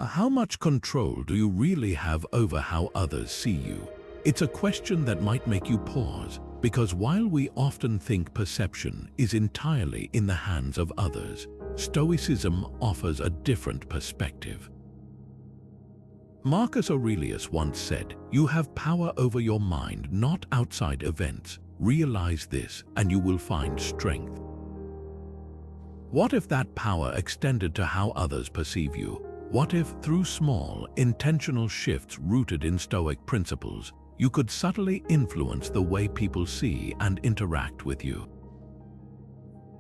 How much control do you really have over how others see you? It's a question that might make you pause, because while we often think perception is entirely in the hands of others, Stoicism offers a different perspective. Marcus Aurelius once said, "You have power over your mind, not outside events. Realize this, and you will find strength." What if that power extended to how others perceive you? What if, through small, intentional shifts rooted in Stoic principles, you could subtly influence the way people see and interact with you?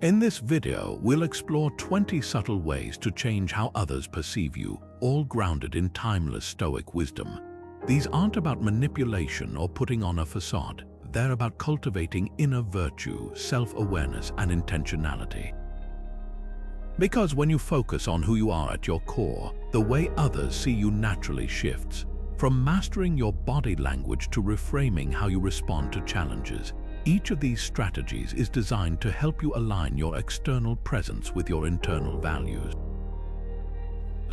In this video, we'll explore 20 subtle ways to change how others perceive you, all grounded in timeless Stoic wisdom. These aren't about manipulation or putting on a facade. They're about cultivating inner virtue, self-awareness, and intentionality. Because when you focus on who you are at your core, the way others see you naturally shifts. From mastering your body language to reframing how you respond to challenges, each of these strategies is designed to help you align your external presence with your internal values.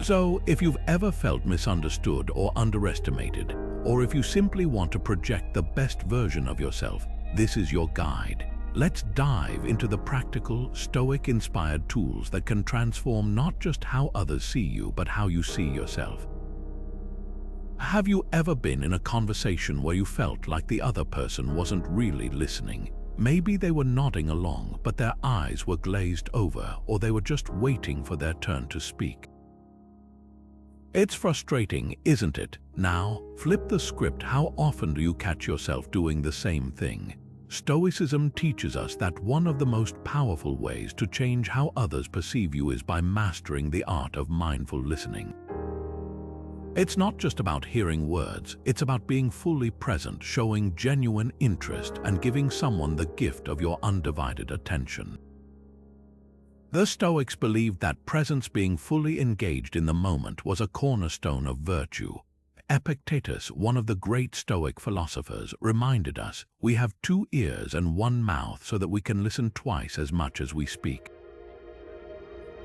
So, if you've ever felt misunderstood or underestimated, or if you simply want to project the best version of yourself, this is your guide. Let's dive into the practical, Stoic-inspired tools that can transform not just how others see you, but how you see yourself. Have you ever been in a conversation where you felt like the other person wasn't really listening? Maybe they were nodding along, but their eyes were glazed over, or they were just waiting for their turn to speak. It's frustrating, isn't it? Now, flip the script. How often do you catch yourself doing the same thing? Stoicism teaches us that one of the most powerful ways to change how others perceive you is by mastering the art of mindful listening. It's not just about hearing words, it's about being fully present, showing genuine interest, and giving someone the gift of your undivided attention. The Stoics believed that presence, being fully engaged in the moment, was a cornerstone of virtue. Epictetus, one of the great Stoic philosophers, reminded us, "We have 2 ears and 1 mouth so that we can listen twice as much as we speak."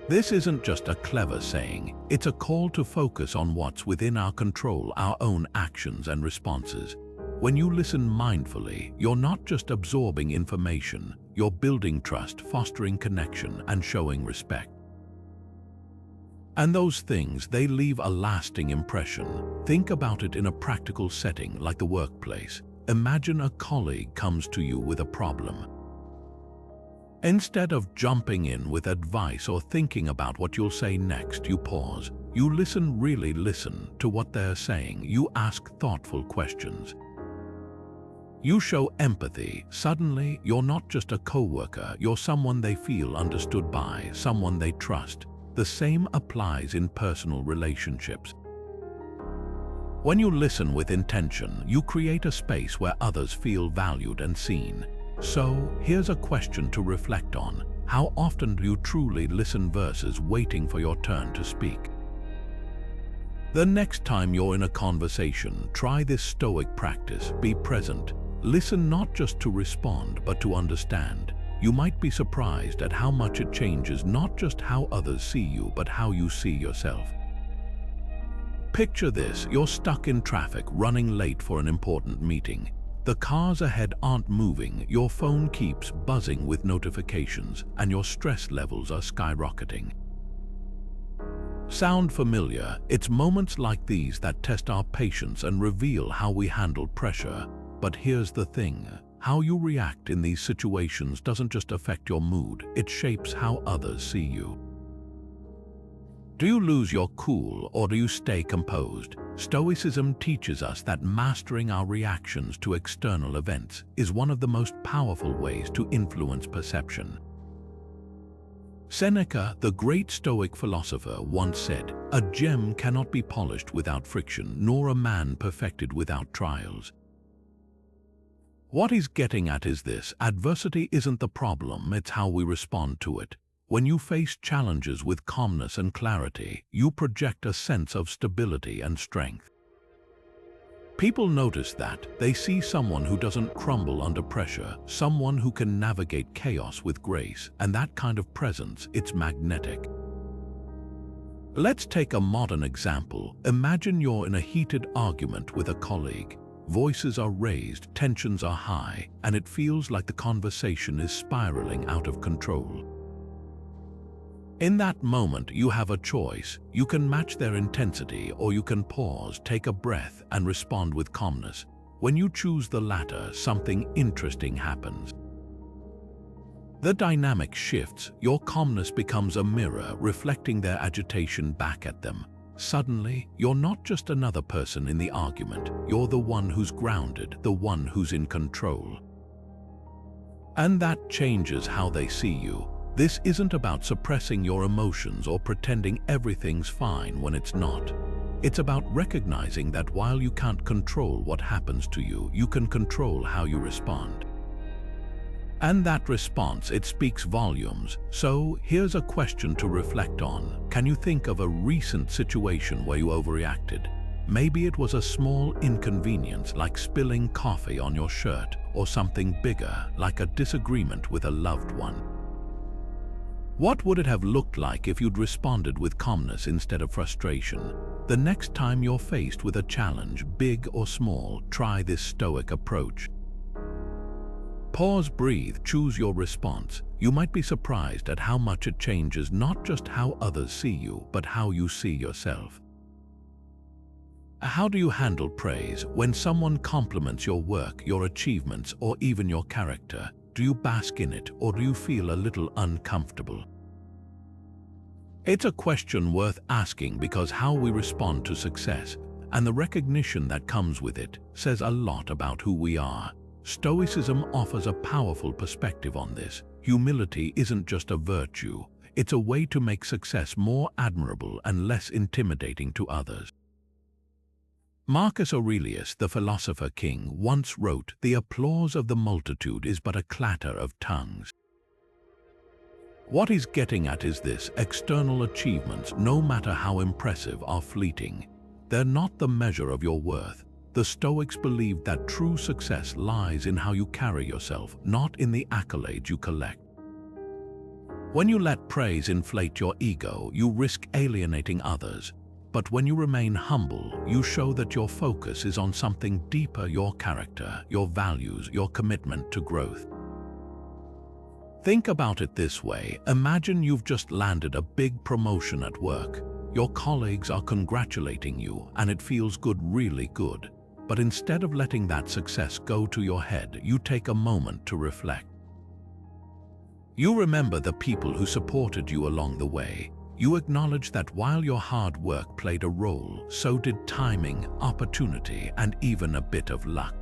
This isn't just a clever saying, it's a call to focus on what's within our control, our own actions and responses. When you listen mindfully, you're not just absorbing information, you're building trust, fostering connection, and showing respect. And those things, they leave a lasting impression. Think about it in a practical setting like the workplace. Imagine a colleague comes to you with a problem. Instead of jumping in with advice or thinking about what you'll say next, you pause. You listen, really listen to what they're saying. You ask thoughtful questions. You show empathy. Suddenly, you're not just a coworker, you're someone they feel understood by, someone they trust. The same applies in personal relationships. When you listen with intention, you create a space where others feel valued and seen. So, here's a question to reflect on. How often do you truly listen versus waiting for your turn to speak? The next time you're in a conversation, try this Stoic practice. Be present. Listen not just to respond, but to understand. You might be surprised at how much it changes not just how others see you, but how you see yourself. Picture this: you're stuck in traffic, running late for an important meeting. The cars ahead aren't moving, your phone keeps buzzing with notifications, and your stress levels are skyrocketing. Sound familiar? It's moments like these that test our patience and reveal how we handle pressure. But here's the thing. How you react in these situations doesn't just affect your mood, it shapes how others see you. Do you lose your cool or do you stay composed? Stoicism teaches us that mastering our reactions to external events is one of the most powerful ways to influence perception. Seneca, the great Stoic philosopher, once said, "A gem cannot be polished without friction, nor a man perfected without trials." What he's getting at is this: adversity isn't the problem, it's how we respond to it. When you face challenges with calmness and clarity, you project a sense of stability and strength. People notice that. They see someone who doesn't crumble under pressure, someone who can navigate chaos with grace, and that kind of presence, it's magnetic. Let's take a modern example. Imagine you're in a heated argument with a colleague. Voices are raised, tensions are high, and it feels like the conversation is spiraling out of control. In that moment, you have a choice. You can match their intensity, or you can pause, take a breath, and respond with calmness. When you choose the latter, something interesting happens. The dynamic shifts. Your calmness becomes a mirror, reflecting their agitation back at them. Suddenly, you're not just another person in the argument. You're the one who's grounded, the one who's in control. And that changes how they see you. This isn't about suppressing your emotions or pretending everything's fine when it's not. It's about recognizing that while you can't control what happens to you, you can control how you respond. And that response, it speaks volumes. So here's a question to reflect on. Can you think of a recent situation where you overreacted? Maybe it was a small inconvenience like spilling coffee on your shirt, or something bigger like a disagreement with a loved one. What would it have looked like if you'd responded with calmness instead of frustration? The next time you're faced with a challenge, big or small, try this Stoic approach. Pause, breathe, choose your response. You might be surprised at how much it changes not just how others see you, but how you see yourself. How do you handle praise? When someone compliments your work, your achievements, or even your character, do you bask in it, or do you feel a little uncomfortable? It's a question worth asking, because how we respond to success, and the recognition that comes with it, says a lot about who we are. Stoicism offers a powerful perspective on this. Humility isn't just a virtue, it's a way to make success more admirable and less intimidating to others. Marcus Aurelius, the philosopher king, once wrote, "The applause of the multitude is but a clatter of tongues." What he's getting at is this: external achievements, no matter how impressive, are fleeting. They're not the measure of your worth. The Stoics believed that true success lies in how you carry yourself, not in the accolades you collect. When you let praise inflate your ego, you risk alienating others. But when you remain humble, you show that your focus is on something deeper: your character, your values, your commitment to growth. Think about it this way. Imagine you've just landed a big promotion at work. Your colleagues are congratulating you, and it feels good, really good. But instead of letting that success go to your head, you take a moment to reflect. You remember the people who supported you along the way. You acknowledge that while your hard work played a role, so did timing, opportunity, and even a bit of luck.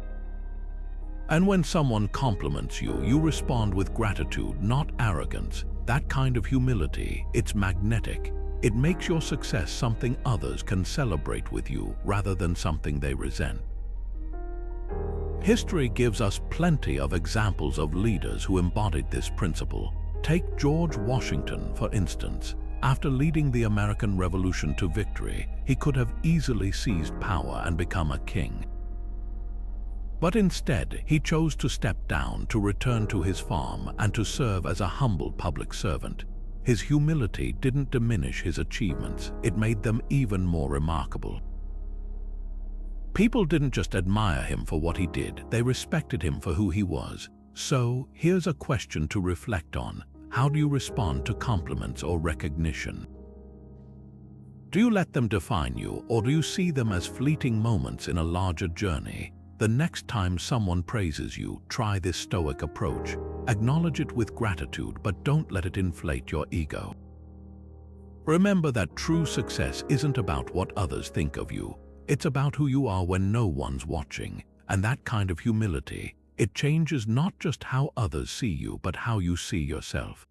And when someone compliments you, you respond with gratitude, not arrogance. That kind of humility, it's magnetic. It makes your success something others can celebrate with you, rather than something they resent. History gives us plenty of examples of leaders who embodied this principle. Take George Washington, for instance. After leading the American Revolution to victory, he could have easily seized power and become a king. But instead, he chose to step down, to return to his farm, and to serve as a humble public servant. His humility didn't diminish his achievements, it made them even more remarkable. People didn't just admire him for what he did, they respected him for who he was. So, here's a question to reflect on. How do you respond to compliments or recognition? Do you let them define you, or do you see them as fleeting moments in a larger journey? The next time someone praises you, try this Stoic approach. Acknowledge it with gratitude, but don't let it inflate your ego. Remember that true success isn't about what others think of you. It's about who you are when no one's watching. And that kind of humility, it changes not just how others see you, but how you see yourself.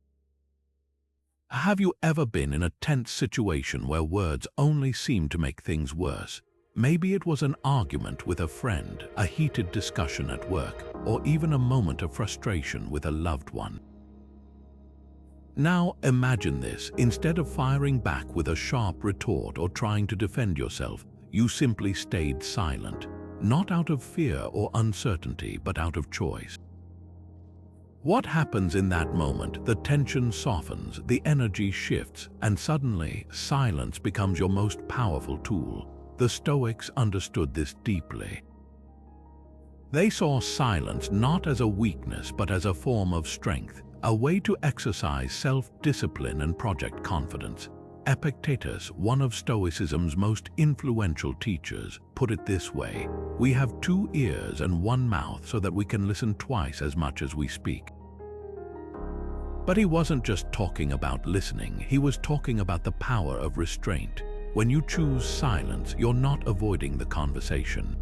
Have you ever been in a tense situation where words only seem to make things worse? Maybe it was an argument with a friend, a heated discussion at work, or even a moment of frustration with a loved one. Now imagine this. Instead of firing back with a sharp retort or trying to defend yourself, you simply stayed silent, not out of fear or uncertainty, but out of choice. What happens in that moment? The tension softens, the energy shifts, and suddenly silence becomes your most powerful tool. The Stoics understood this deeply. They saw silence not as a weakness but as a form of strength, a way to exercise self-discipline and project confidence. Epictetus, one of Stoicism's most influential teachers, put it this way: "We have 2 ears and 1 mouth so that we can listen twice as much as we speak." But he wasn't just talking about listening, he was talking about the power of restraint. When you choose silence, you're not avoiding the conversation.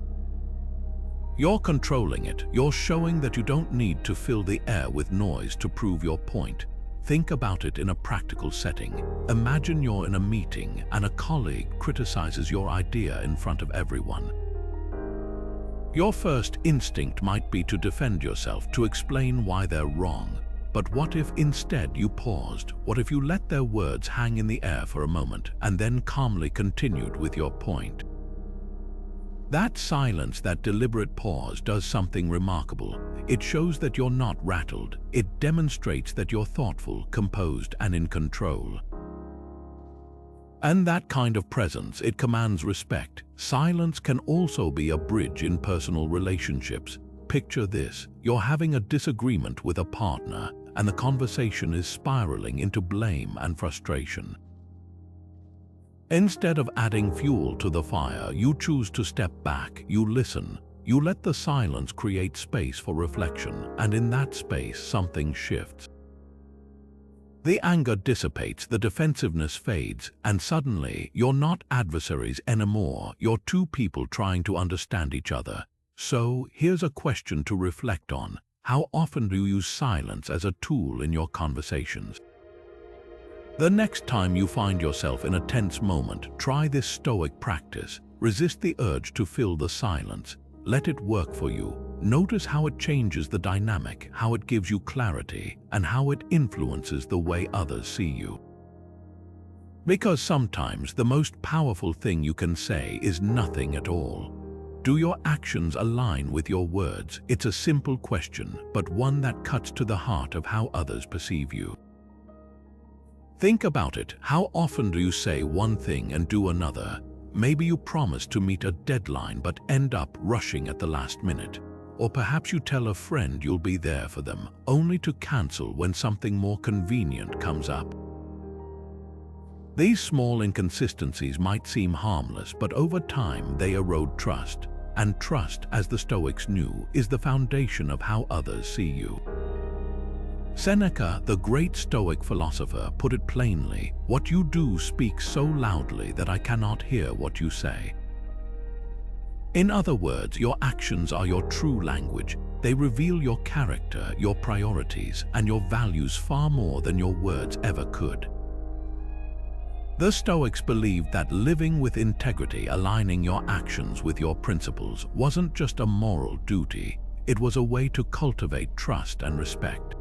You're controlling it. You're showing that you don't need to fill the air with noise to prove your point. Think about it in a practical setting. Imagine you're in a meeting and a colleague criticizes your idea in front of everyone. Your first instinct might be to defend yourself, to explain why they're wrong. But what if instead you paused? What if you let their words hang in the air for a moment and then calmly continued with your point? That silence, that deliberate pause, does something remarkable. It shows that you're not rattled. It demonstrates that you're thoughtful, composed, and in control. And that kind of presence, it commands respect. Silence can also be a bridge in personal relationships. Picture this: you're having a disagreement with a partner, and the conversation is spiraling into blame and frustration. Instead of adding fuel to the fire, you choose to step back, you listen, you let the silence create space for reflection, and in that space something shifts. The anger dissipates, the defensiveness fades, and suddenly you're not adversaries anymore, you're 2 people trying to understand each other. So, here's a question to reflect on. How often do you use silence as a tool in your conversations? The next time you find yourself in a tense moment, try this Stoic practice. Resist the urge to fill the silence. Let it work for you. Notice how it changes the dynamic, how it gives you clarity, and how it influences the way others see you. Because sometimes the most powerful thing you can say is nothing at all. Do your actions align with your words? It's a simple question, but one that cuts to the heart of how others perceive you. Think about it. How often do you say one thing and do another? Maybe you promise to meet a deadline but end up rushing at the last minute. Or perhaps you tell a friend you'll be there for them, only to cancel when something more convenient comes up. These small inconsistencies might seem harmless, but over time they erode trust. And trust, as the Stoics knew, is the foundation of how others see you. Seneca, the great Stoic philosopher, put it plainly: "What you do speaks so loudly that I cannot hear what you say." In other words, your actions are your true language. They reveal your character, your priorities, and your values far more than your words ever could. The Stoics believed that living with integrity, aligning your actions with your principles, wasn't just a moral duty, it was a way to cultivate trust and respect.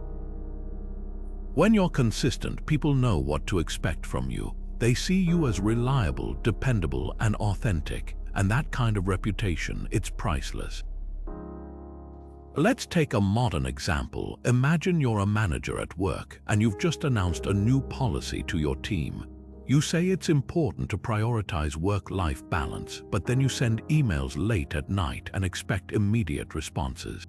When you're consistent, people know what to expect from you. They see you as reliable, dependable, and authentic, and that kind of reputation, it's priceless. Let's take a modern example. Imagine you're a manager at work, and you've just announced a new policy to your team. You say it's important to prioritize work-life balance, but then you send emails late at night and expect immediate responses.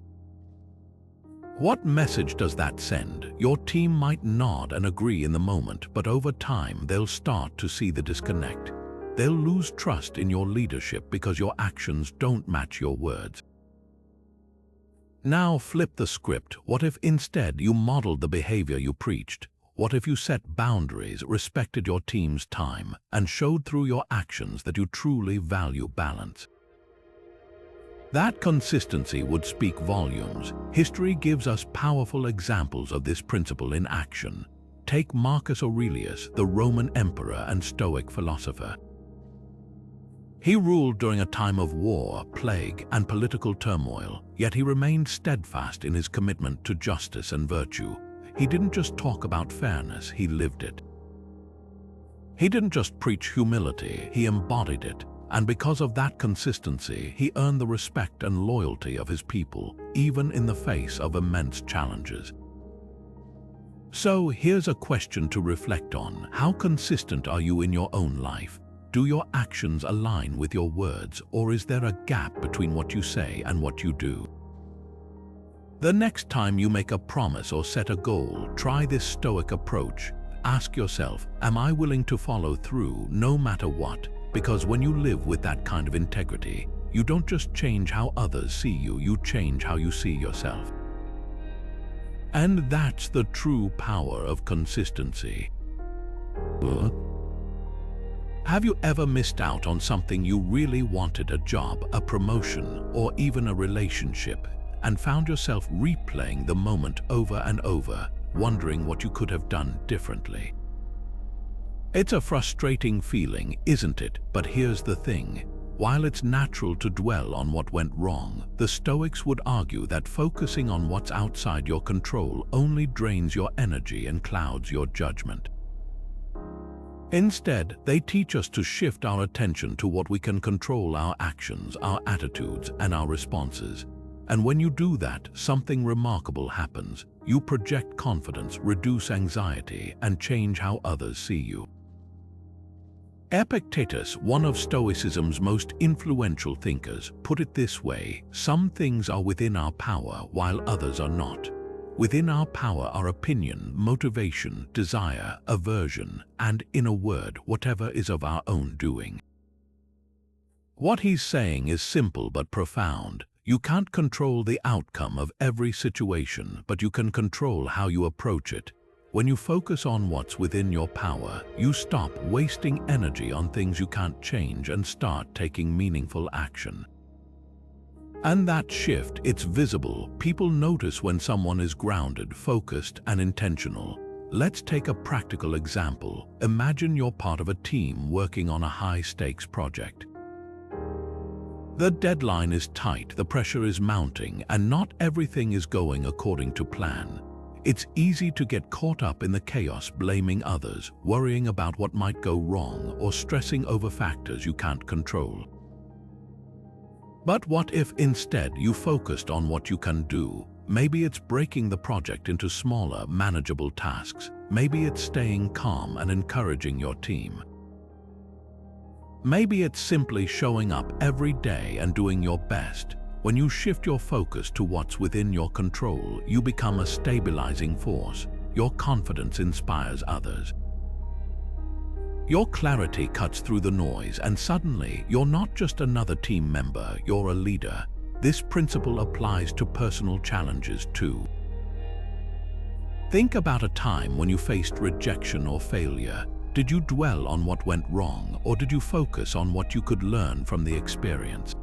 What message does that send? Your team might nod and agree in the moment, but over time they'll start to see the disconnect. They'll lose trust in your leadership because your actions don't match your words. Now flip the script. What if instead you modeled the behavior you preached? What if you set boundaries, respected your team's time, and showed through your actions that you truly value balance? That consistency would speak volumes. History gives us powerful examples of this principle in action. Take Marcus Aurelius, the Roman emperor and Stoic philosopher. He ruled during a time of war, plague, and political turmoil, yet he remained steadfast in his commitment to justice and virtue. He didn't just talk about fairness, he lived it. He didn't just preach humility, he embodied it. And because of that consistency, he earned the respect and loyalty of his people, even in the face of immense challenges. So here's a question to reflect on. How consistent are you in your own life? Do your actions align with your words, or is there a gap between what you say and what you do? The next time you make a promise or set a goal, try this Stoic approach. Ask yourself, am I willing to follow through no matter what? Because when you live with that kind of integrity, you don't just change how others see you, you change how you see yourself. And that's the true power of consistency. Have you ever missed out on something you really wanted, a job, a promotion, or even a relationship, and found yourself replaying the moment over and over, wondering what you could have done differently? It's a frustrating feeling, isn't it? But here's the thing. While it's natural to dwell on what went wrong, the Stoics would argue that focusing on what's outside your control only drains your energy and clouds your judgment. Instead, they teach us to shift our attention to what we can control: our actions, our attitudes, and our responses. And when you do that, something remarkable happens. You project confidence, reduce anxiety, and change how others see you. Epictetus, one of Stoicism's most influential thinkers, put it this way: some things are within our power while others are not. Within our power are opinion, motivation, desire, aversion, and, in a word, whatever is of our own doing. What he's saying is simple but profound. You can't control the outcome of every situation, but you can control how you approach it. When you focus on what's within your power, you stop wasting energy on things you can't change and start taking meaningful action. And that shift, it's visible. People notice when someone is grounded, focused, and intentional. Let's take a practical example. Imagine you're part of a team working on a high-stakes project. The deadline is tight, the pressure is mounting, and not everything is going according to plan. It's easy to get caught up in the chaos, blaming others, worrying about what might go wrong, or stressing over factors you can't control. But what if instead you focused on what you can do? Maybe it's breaking the project into smaller, manageable tasks. Maybe it's staying calm and encouraging your team. Maybe it's simply showing up every day and doing your best. When you shift your focus to what's within your control, you become a stabilizing force. Your confidence inspires others. Your clarity cuts through the noise, and suddenly you're not just another team member, you're a leader. This principle applies to personal challenges too. Think about a time when you faced rejection or failure. Did you dwell on what went wrong, or did you focus on what you could learn from the experience?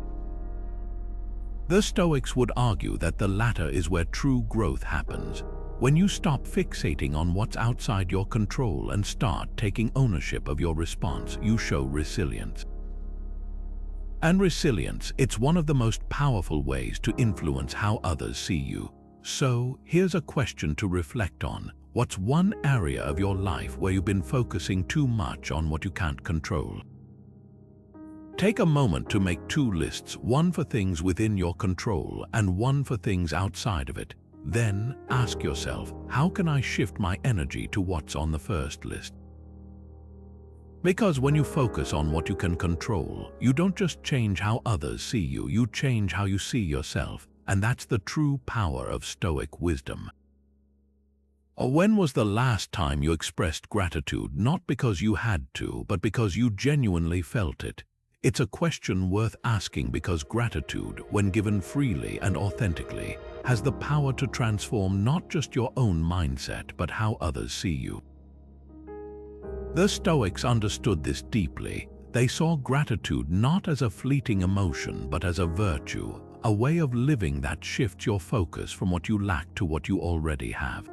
The Stoics would argue that the latter is where true growth happens. When you stop fixating on what's outside your control and start taking ownership of your response, you show resilience. And resilience, it's one of the most powerful ways to influence how others see you. So, here's a question to reflect on. What's one area of your life where you've been focusing too much on what you can't control? Take a moment to make two lists, one for things within your control and one for things outside of it. Then ask yourself, how can I shift my energy to what's on the first list? Because when you focus on what you can control, you don't just change how others see you, you change how you see yourself. And that's the true power of Stoic wisdom. When was the last time you expressed gratitude, not because you had to, but because you genuinely felt it? It's a question worth asking, because gratitude, when given freely and authentically, has the power to transform not just your own mindset, but how others see you. The Stoics understood this deeply. They saw gratitude not as a fleeting emotion, but as a virtue, a way of living that shifts your focus from what you lack to what you already have.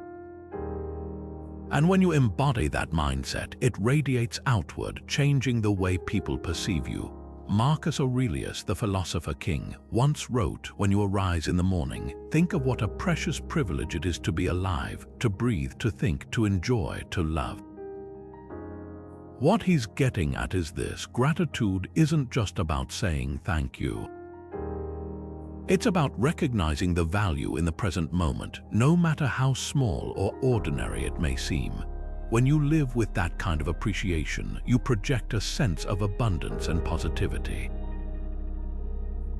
And when you embody that mindset, it radiates outward, changing the way people perceive you. Marcus Aurelius, the philosopher king, once wrote, "When you arise in the morning, think of what a precious privilege it is to be alive, to breathe, to think, to enjoy, to love." What he's getting at is this: gratitude isn't just about saying thank you. It's about recognizing the value in the present moment, no matter how small or ordinary it may seem. When you live with that kind of appreciation, you project a sense of abundance and positivity.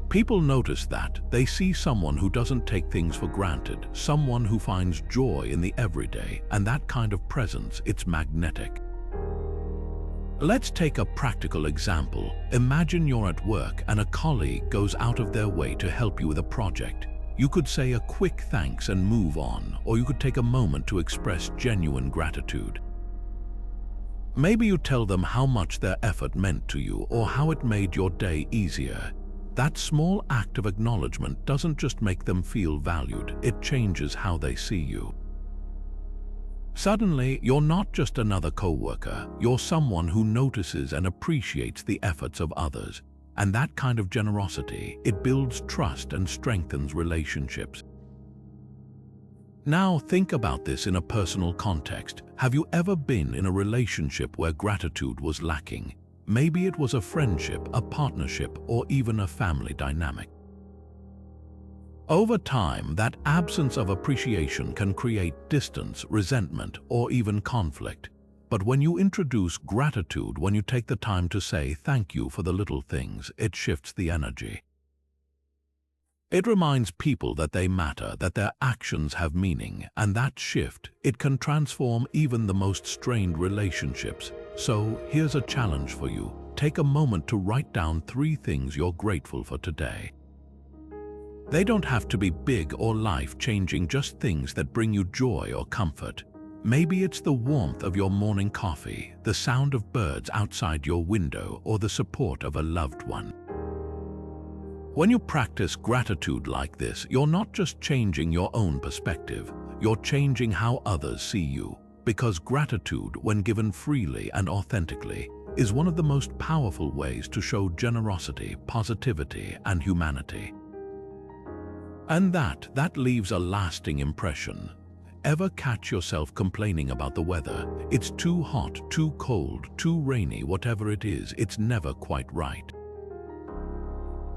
People notice that. They see someone who doesn't take things for granted, someone who finds joy in the everyday, and that kind of presence, it's magnetic. Let's take a practical example. Imagine you're at work and a colleague goes out of their way to help you with a project. You could say a quick thanks and move on, or you could take a moment to express genuine gratitude. Maybe you tell them how much their effort meant to you or how it made your day easier. That small act of acknowledgement doesn't just make them feel valued, it changes how they see you. Suddenly, you're not just another coworker, you're someone who notices and appreciates the efforts of others. And that kind of generosity, it builds trust and strengthens relationships. Now think about this in a personal context. Have you ever been in a relationship where gratitude was lacking? Maybe it was a friendship, a partnership, or even a family dynamic. Over time, that absence of appreciation can create distance, resentment, or even conflict. But when you introduce gratitude, when you take the time to say thank you for the little things, it shifts the energy. It reminds people that they matter, that their actions have meaning, and that shift, it can transform even the most strained relationships. So, here's a challenge for you. Take a moment to write down 3 things you're grateful for today. They don't have to be big or life-changing, just things that bring you joy or comfort. Maybe it's the warmth of your morning coffee, the sound of birds outside your window, or the support of a loved one. When you practice gratitude like this, you're not just changing your own perspective, you're changing how others see you. Because gratitude, when given freely and authentically, is one of the most powerful ways to show generosity, positivity, and humanity. And that leaves a lasting impression. Ever catch yourself complaining about the weather? It's too hot, too cold, too rainy, whatever it is, it's never quite right.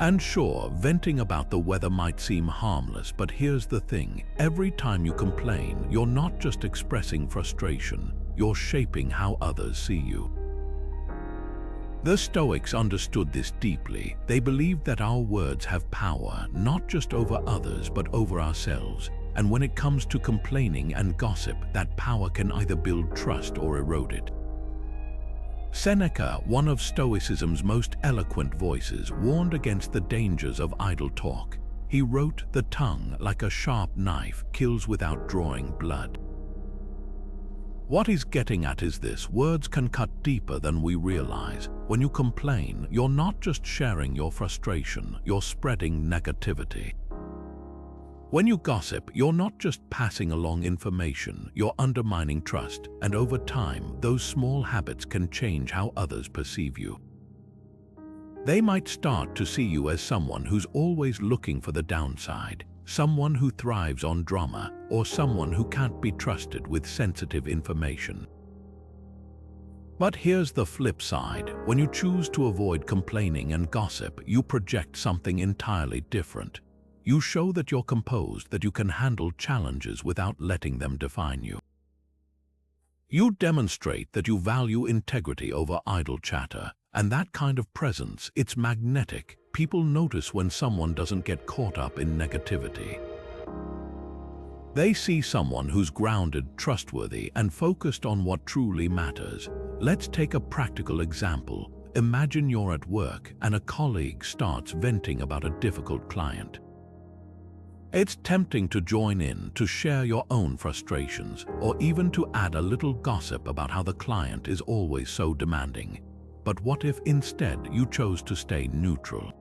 And sure, venting about the weather might seem harmless, but here's the thing. Every time you complain, you're not just expressing frustration, you're shaping how others see you. The Stoics understood this deeply. They believed that our words have power, not just over others, but over ourselves. And when it comes to complaining and gossip, that power can either build trust or erode it. Seneca, one of Stoicism's most eloquent voices, warned against the dangers of idle talk. He wrote, "The tongue, like a sharp knife, kills without drawing blood." What he's getting at is this: words can cut deeper than we realize. When you complain, you're not just sharing your frustration, you're spreading negativity. When you gossip, you're not just passing along information, you're undermining trust, and over time, those small habits can change how others perceive you. They might start to see you as someone who's always looking for the downside, someone who thrives on drama, or someone who can't be trusted with sensitive information. But here's the flip side. When you choose to avoid complaining and gossip, you project something entirely different. You show that you're composed, that you can handle challenges without letting them define you. You demonstrate that you value integrity over idle chatter, and that kind of presence, it's magnetic. People notice when someone doesn't get caught up in negativity. They see someone who's grounded, trustworthy, and focused on what truly matters. Let's take a practical example. Imagine you're at work and a colleague starts venting about a difficult client. It's tempting to join in, to share your own frustrations, or even to add a little gossip about how the client is always so demanding. But what if instead you chose to stay neutral?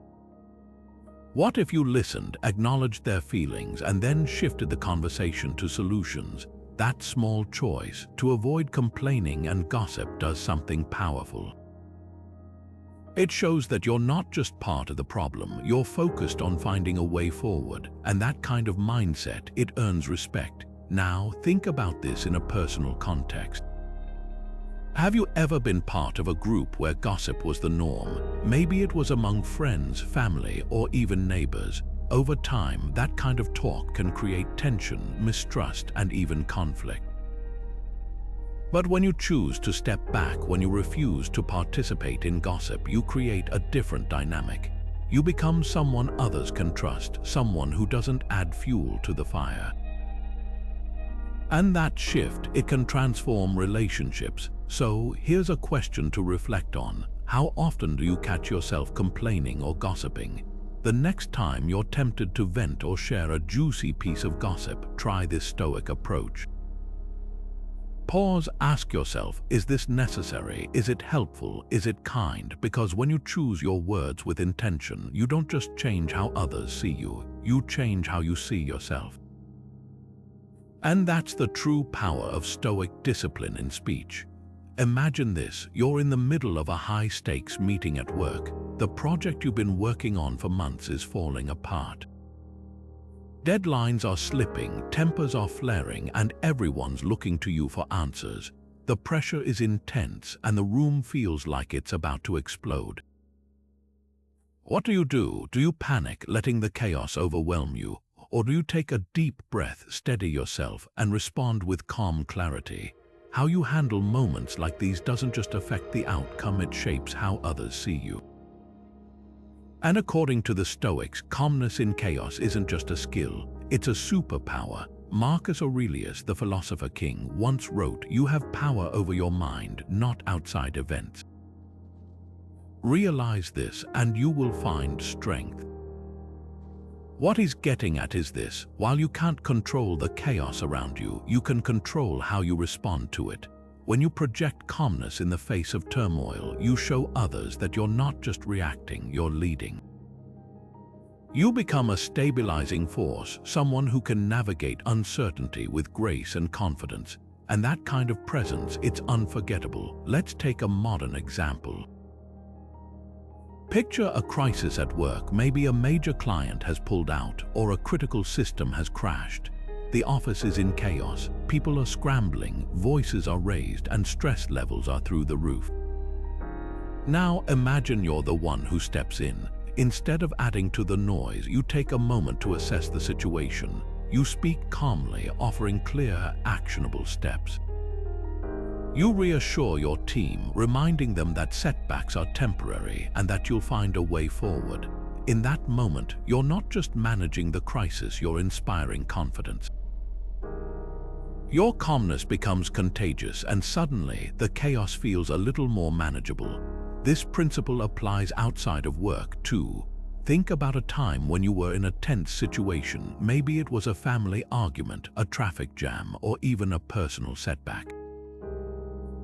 What if you listened, acknowledged their feelings, and then shifted the conversation to solutions? That small choice, to avoid complaining and gossip, does something powerful. It shows that you're not just part of the problem, you're focused on finding a way forward, and that kind of mindset, it earns respect. Now, think about this in a personal context. Have you ever been part of a group where gossip was the norm? Maybe it was among friends, family, or even neighbors. Over time, that kind of talk can create tension, mistrust, and even conflict. But when you choose to step back, when you refuse to participate in gossip, you create a different dynamic. You become someone others can trust, someone who doesn't add fuel to the fire. And that shift, it can transform relationships. So here's a question to reflect on. How often do you catch yourself complaining or gossiping? The next time you're tempted to vent or share a juicy piece of gossip, try this Stoic approach. Pause, ask yourself, is this necessary? Is it helpful? Is it kind? Because when you choose your words with intention, you don't just change how others see you, you change how you see yourself. And that's the true power of Stoic discipline in speech. Imagine this, you're in the middle of a high-stakes meeting at work. The project you've been working on for months is falling apart. Deadlines are slipping, tempers are flaring, and everyone's looking to you for answers. The pressure is intense, and the room feels like it's about to explode. What do? Do you panic, letting the chaos overwhelm you? Or do you take a deep breath, steady yourself, and respond with calm clarity? How you handle moments like these doesn't just affect the outcome, it shapes how others see you. And according to the Stoics, calmness in chaos isn't just a skill, it's a superpower. Marcus Aurelius, the philosopher king, once wrote, "You have power over your mind, not outside events." Realize this and you will find strength. What he's getting at is this: while you can't control the chaos around you, you can control how you respond to it. When you project calmness in the face of turmoil, you show others that you're not just reacting, you're leading. You become a stabilizing force, someone who can navigate uncertainty with grace and confidence. And that kind of presence, it's unforgettable. Let's take a modern example. Picture a crisis at work. Maybe a major client has pulled out or a critical system has crashed. The office is in chaos, people are scrambling, voices are raised, and stress levels are through the roof. Now imagine you're the one who steps in. Instead of adding to the noise, you take a moment to assess the situation. You speak calmly, offering clear, actionable steps. You reassure your team, reminding them that setbacks are temporary and that you'll find a way forward. In that moment, you're not just managing the crisis, you're inspiring confidence. Your calmness becomes contagious, and suddenly the chaos feels a little more manageable. This principle applies outside of work too. Think about a time when you were in a tense situation. Maybe it was a family argument, a traffic jam, or even a personal setback.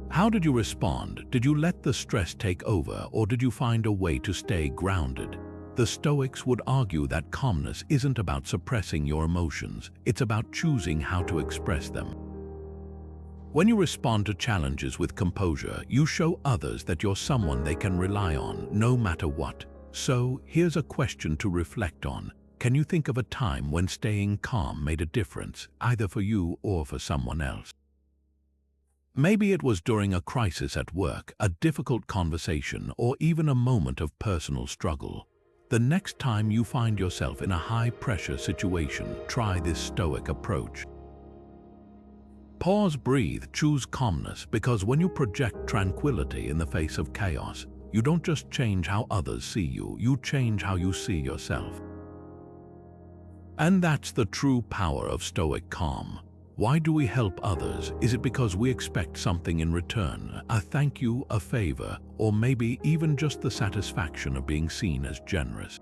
How did you respond? Did you let the stress take over, or did you find a way to stay grounded? The Stoics would argue that calmness isn't about suppressing your emotions, it's about choosing how to express them. When you respond to challenges with composure, you show others that you're someone they can rely on, no matter what. So, here's a question to reflect on. Can you think of a time when staying calm made a difference, either for you or for someone else? Maybe it was during a crisis at work, a difficult conversation, or even a moment of personal struggle. The next time you find yourself in a high-pressure situation, try this Stoic approach. Pause, breathe, choose calmness, because when you project tranquility in the face of chaos, you don't just change how others see you, you change how you see yourself. And that's the true power of Stoic calm. Why do we help others? Is it because we expect something in return? A thank you, a favor, or maybe even just the satisfaction of being seen as generous?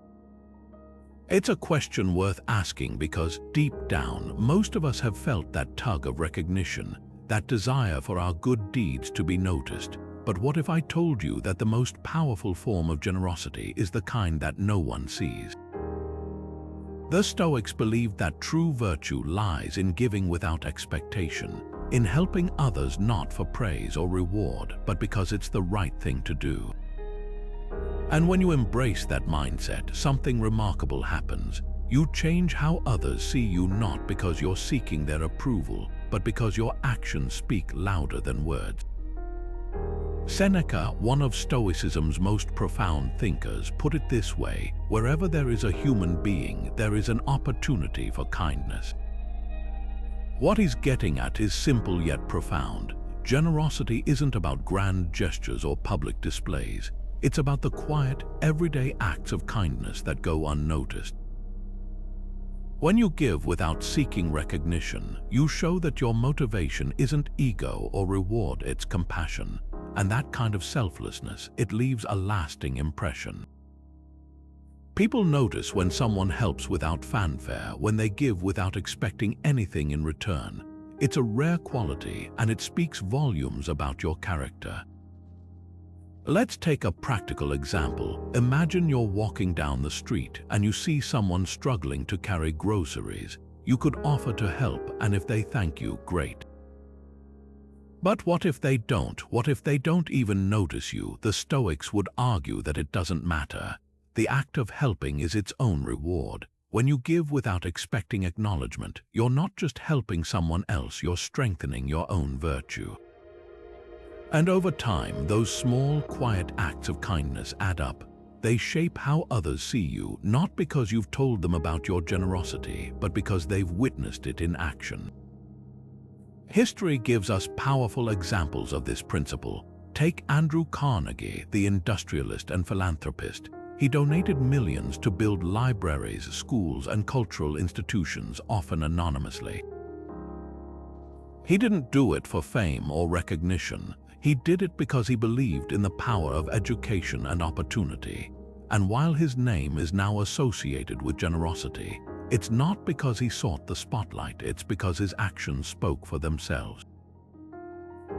It's a question worth asking because, deep down, most of us have felt that tug of recognition, that desire for our good deeds to be noticed. But what if I told you that the most powerful form of generosity is the kind that no one sees? The Stoics believed that true virtue lies in giving without expectation, in helping others not for praise or reward, but because it's the right thing to do. And when you embrace that mindset, something remarkable happens. You change how others see you, not because you're seeking their approval, but because your actions speak louder than words. Seneca, one of Stoicism's most profound thinkers, put it this way: wherever there is a human being, there is an opportunity for kindness. What he's getting at is simple yet profound. Generosity isn't about grand gestures or public displays. It's about the quiet, everyday acts of kindness that go unnoticed. When you give without seeking recognition, you show that your motivation isn't ego or reward, it's compassion. And that kind of selflessness, it leaves a lasting impression. People notice when someone helps without fanfare, when they give without expecting anything in return. It's a rare quality, and it speaks volumes about your character. Let's take a practical example. Imagine you're walking down the street and you see someone struggling to carry groceries. You could offer to help, and if they thank you, great. But what if they don't? What if they don't even notice you? The Stoics would argue that it doesn't matter. The act of helping is its own reward. When you give without expecting acknowledgement, you're not just helping someone else, you're strengthening your own virtue. And over time, those small, quiet acts of kindness add up. They shape how others see you, not because you've told them about your generosity, but because they've witnessed it in action. History gives us powerful examples of this principle. Take Andrew Carnegie, the industrialist and philanthropist. He donated millions to build libraries, schools, and cultural institutions, often anonymously. He didn't do it for fame or recognition. He did it because he believed in the power of education and opportunity. And while his name is now associated with generosity, it's not because he sought the spotlight, it's because his actions spoke for themselves.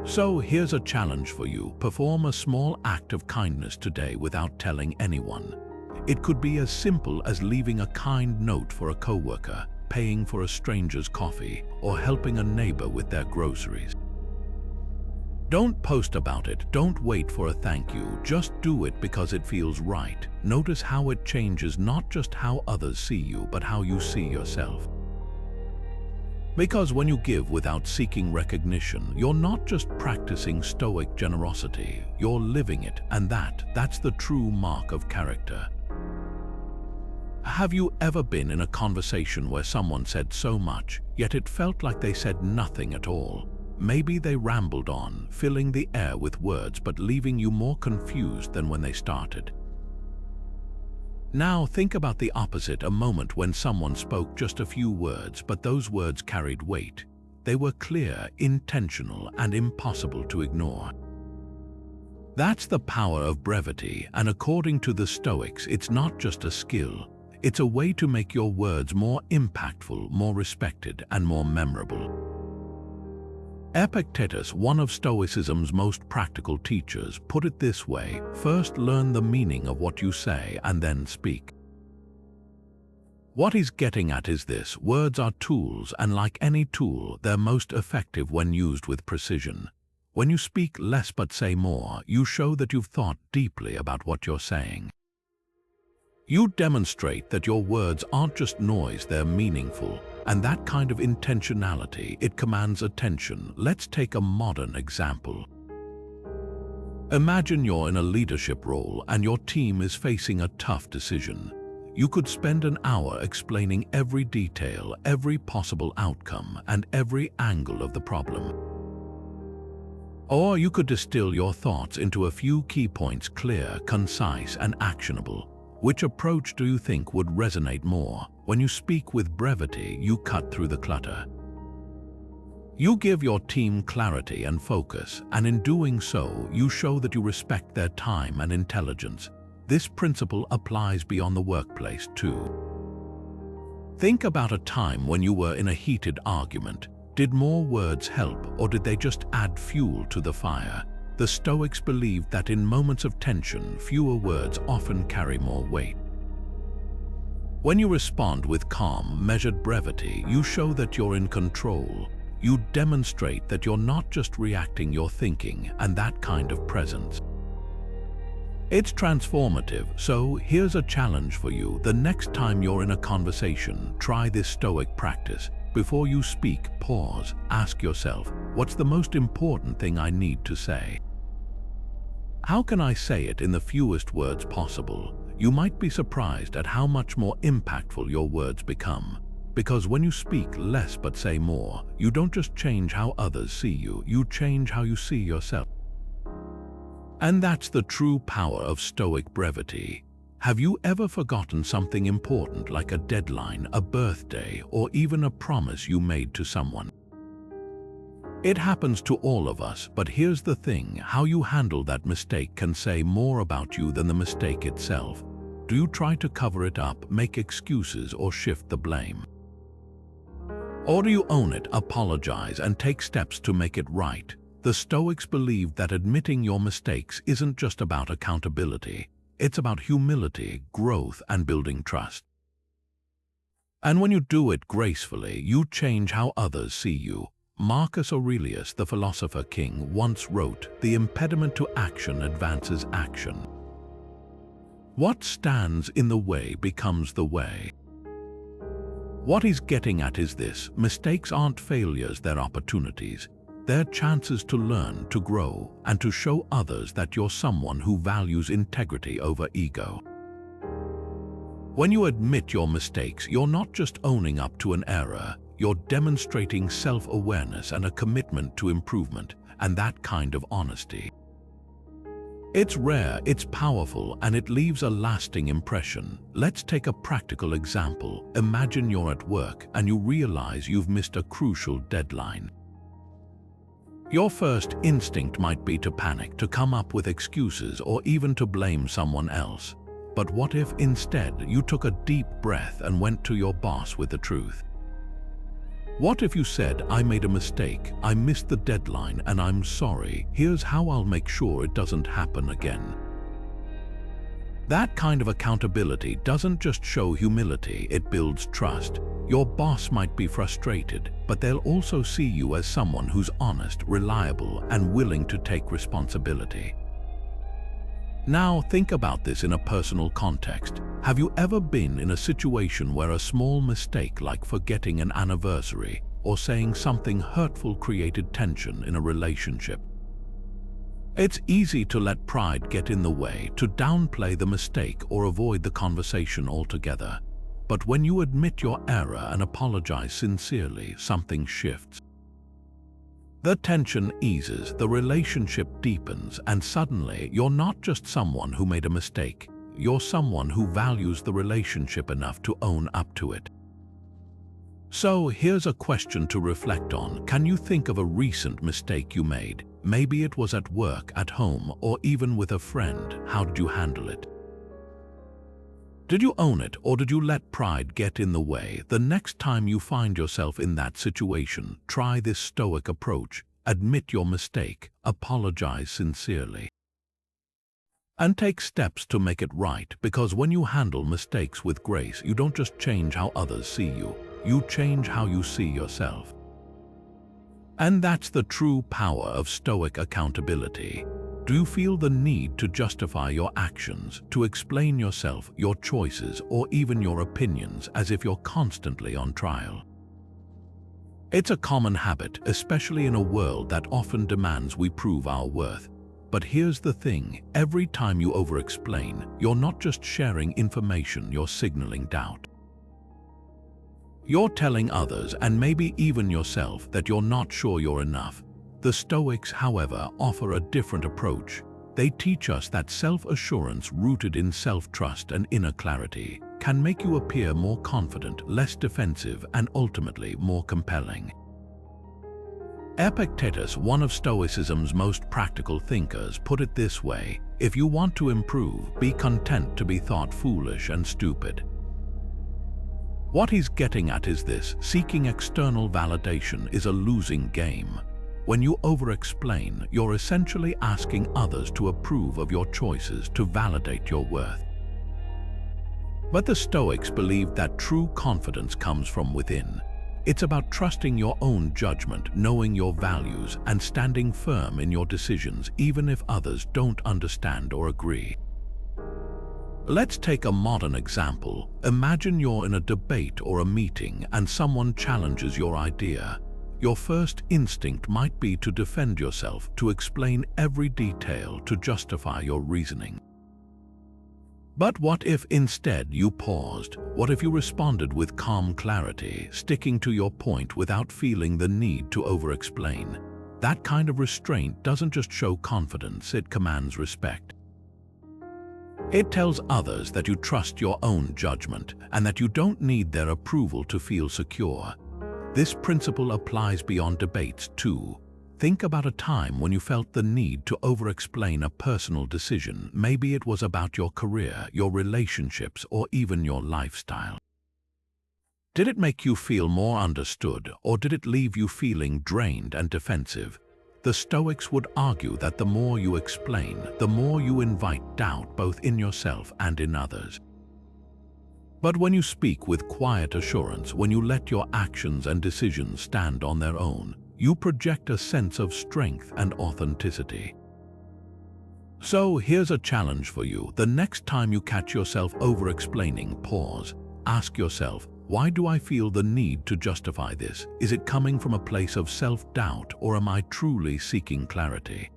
So here's a challenge for you. Perform a small act of kindness today without telling anyone. It could be as simple as leaving a kind note for a coworker, paying for a stranger's coffee, or helping a neighbor with their groceries. Don't post about it, don't wait for a thank you, just do it because it feels right. Notice how it changes not just how others see you, but how you see yourself. Because when you give without seeking recognition, you're not just practicing Stoic generosity, you're living it, and that's the true mark of character. Have you ever been in a conversation where someone said so much, yet it felt like they said nothing at all? Maybe they rambled on, filling the air with words but leaving you more confused than when they started. Now think about the opposite, a moment when someone spoke just a few words, but those words carried weight. They were clear, intentional, and impossible to ignore. That's the power of brevity, and according to the Stoics, it's not just a skill. It's a way to make your words more impactful, more respected, and more memorable. Epictetus, one of Stoicism's most practical teachers, put it this way: first learn the meaning of what you say and then speak. What he's getting at is this: words are tools, and like any tool, they're most effective when used with precision. When you speak less but say more, you show that you've thought deeply about what you're saying. You demonstrate that your words aren't just noise, they're meaningful. And that kind of intentionality, it commands attention. Let's take a modern example. Imagine you're in a leadership role and your team is facing a tough decision. You could spend an hour explaining every detail, every possible outcome, and every angle of the problem. Or you could distill your thoughts into a few key points, clear, concise, and actionable. Which approach do you think would resonate more? When you speak with brevity, you cut through the clutter. You give your team clarity and focus, and in doing so, you show that you respect their time and intelligence. This principle applies beyond the workplace too. Think about a time when you were in a heated argument. Did more words help, or did they just add fuel to the fire? The Stoics believed that in moments of tension, fewer words often carry more weight. When you respond with calm, measured brevity, you show that you're in control. You demonstrate that you're not just reacting, you're thinking, and that kind of presence. It's transformative, so here's a challenge for you. The next time you're in a conversation, try this Stoic practice. Before you speak, pause, ask yourself, what's the most important thing I need to say? How can I say it in the fewest words possible? You might be surprised at how much more impactful your words become. Because when you speak less but say more, you don't just change how others see you, you change how you see yourself. And that's the true power of Stoic brevity. Have you ever forgotten something important like a deadline, a birthday, or even a promise you made to someone? It happens to all of us, but here's the thing: how you handle that mistake can say more about you than the mistake itself. Do you try to cover it up, make excuses, or shift the blame? Or do you own it, apologize, and take steps to make it right? The Stoics believed that admitting your mistakes isn't just about accountability. It's about humility, growth, and building trust. And when you do it gracefully, you change how others see you. Marcus Aurelius, the philosopher king, once wrote, "The impediment to action advances action. What stands in the way becomes the way." What he's getting at is this: mistakes aren't failures, they're opportunities. They're chances to learn, to grow, and to show others that you're someone who values integrity over ego. When you admit your mistakes, you're not just owning up to an error, you're demonstrating self-awareness and a commitment to improvement, and that kind of honesty. It's rare, it's powerful, and it leaves a lasting impression. Let's take a practical example. Imagine you're at work and you realize you've missed a crucial deadline. Your first instinct might be to panic, to come up with excuses, or even to blame someone else. But what if instead you took a deep breath and went to your boss with the truth? What if you said, "I made a mistake, I missed the deadline, and I'm sorry. Here's how I'll make sure it doesn't happen again"? That kind of accountability doesn't just show humility, it builds trust. Your boss might be frustrated, but they'll also see you as someone who's honest, reliable, and willing to take responsibility. Now think about this in a personal context. Have you ever been in a situation where a small mistake like forgetting an anniversary or saying something hurtful created tension in a relationship? It's easy to let pride get in the way, to downplay the mistake or avoid the conversation altogether. But when you admit your error and apologize sincerely, something shifts. The tension eases, the relationship deepens, and suddenly you're not just someone who made a mistake, you're someone who values the relationship enough to own up to it. So here's a question to reflect on. Can you think of a recent mistake you made? Maybe it was at work, at home, or even with a friend. How did you handle it? Did you own it, or did you let pride get in the way? The next time you find yourself in that situation, try this Stoic approach. Admit your mistake, apologize sincerely, and take steps to make it right, because when you handle mistakes with grace, you don't just change how others see you, you change how you see yourself. And that's the true power of Stoic accountability. Do you feel the need to justify your actions, to explain yourself, your choices, or even your opinions as if you're constantly on trial? It's a common habit, especially in a world that often demands we prove our worth. But here's the thing: every time you over-explain, you're not just sharing information, you're signaling doubt. You're telling others, and maybe even yourself, that you're not sure you're enough. The Stoics, however, offer a different approach. They teach us that self-assurance rooted in self-trust and inner clarity can make you appear more confident, less defensive, and ultimately more compelling. Epictetus, one of Stoicism's most practical thinkers, put it this way: if you want to improve, be content to be thought foolish and stupid. What he's getting at is this: seeking external validation is a losing game. When you over-explain, you're essentially asking others to approve of your choices, to validate your worth. But the Stoics believed that true confidence comes from within. It's about trusting your own judgment, knowing your values, and standing firm in your decisions, even if others don't understand or agree. Let's take a modern example. Imagine you're in a debate or a meeting and someone challenges your idea. your first instinct might be to defend yourself, to explain every detail, to justify your reasoning. But what if instead you paused? What if you responded with calm clarity, sticking to your point without feeling the need to over-explain? That kind of restraint doesn't just show confidence, it commands respect. It tells others that you trust your own judgment and that you don't need their approval to feel secure. This principle applies beyond debates too. Think about a time when you felt the need to over-explain a personal decision. Maybe it was about your career, your relationships, or even your lifestyle. Did it make you feel more understood, or did it leave you feeling drained and defensive? The Stoics would argue that the more you explain, the more you invite doubt both in yourself and in others. But when you speak with quiet assurance, when you let your actions and decisions stand on their own, you project a sense of strength and authenticity. So here's a challenge for you. The next time you catch yourself over-explaining, pause. Ask yourself, why do I feel the need to justify this? Is it coming from a place of self-doubt, or am I truly seeking clarity?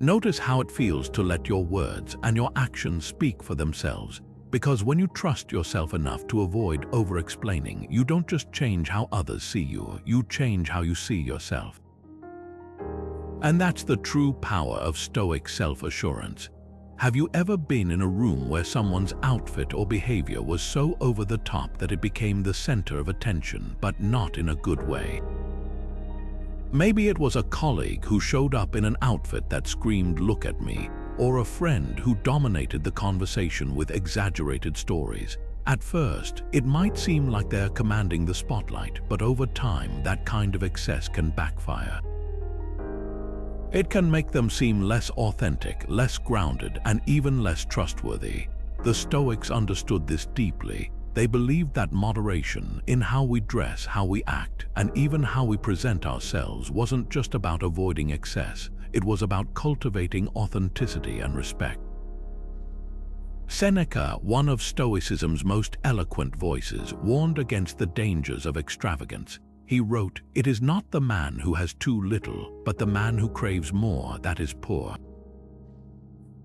Notice how it feels to let your words and your actions speak for themselves. Because when you trust yourself enough to avoid over-explaining, you don't just change how others see you, you change how you see yourself. And that's the true power of Stoic self-assurance. Have you ever been in a room where someone's outfit or behavior was so over the top that it became the center of attention, but not in a good way? Maybe it was a colleague who showed up in an outfit that screamed, "Look at me," or a friend who dominated the conversation with exaggerated stories. At first, it might seem like they're commanding the spotlight, but over time, that kind of excess can backfire. It can make them seem less authentic, less grounded, and even less trustworthy. The Stoics understood this deeply. They believed that moderation in how we dress, how we act, and even how we present ourselves wasn't just about avoiding excess. It was about cultivating authenticity and respect. Seneca, one of Stoicism's most eloquent voices, warned against the dangers of extravagance. He wrote, "It is not the man who has too little, but the man who craves more that is poor."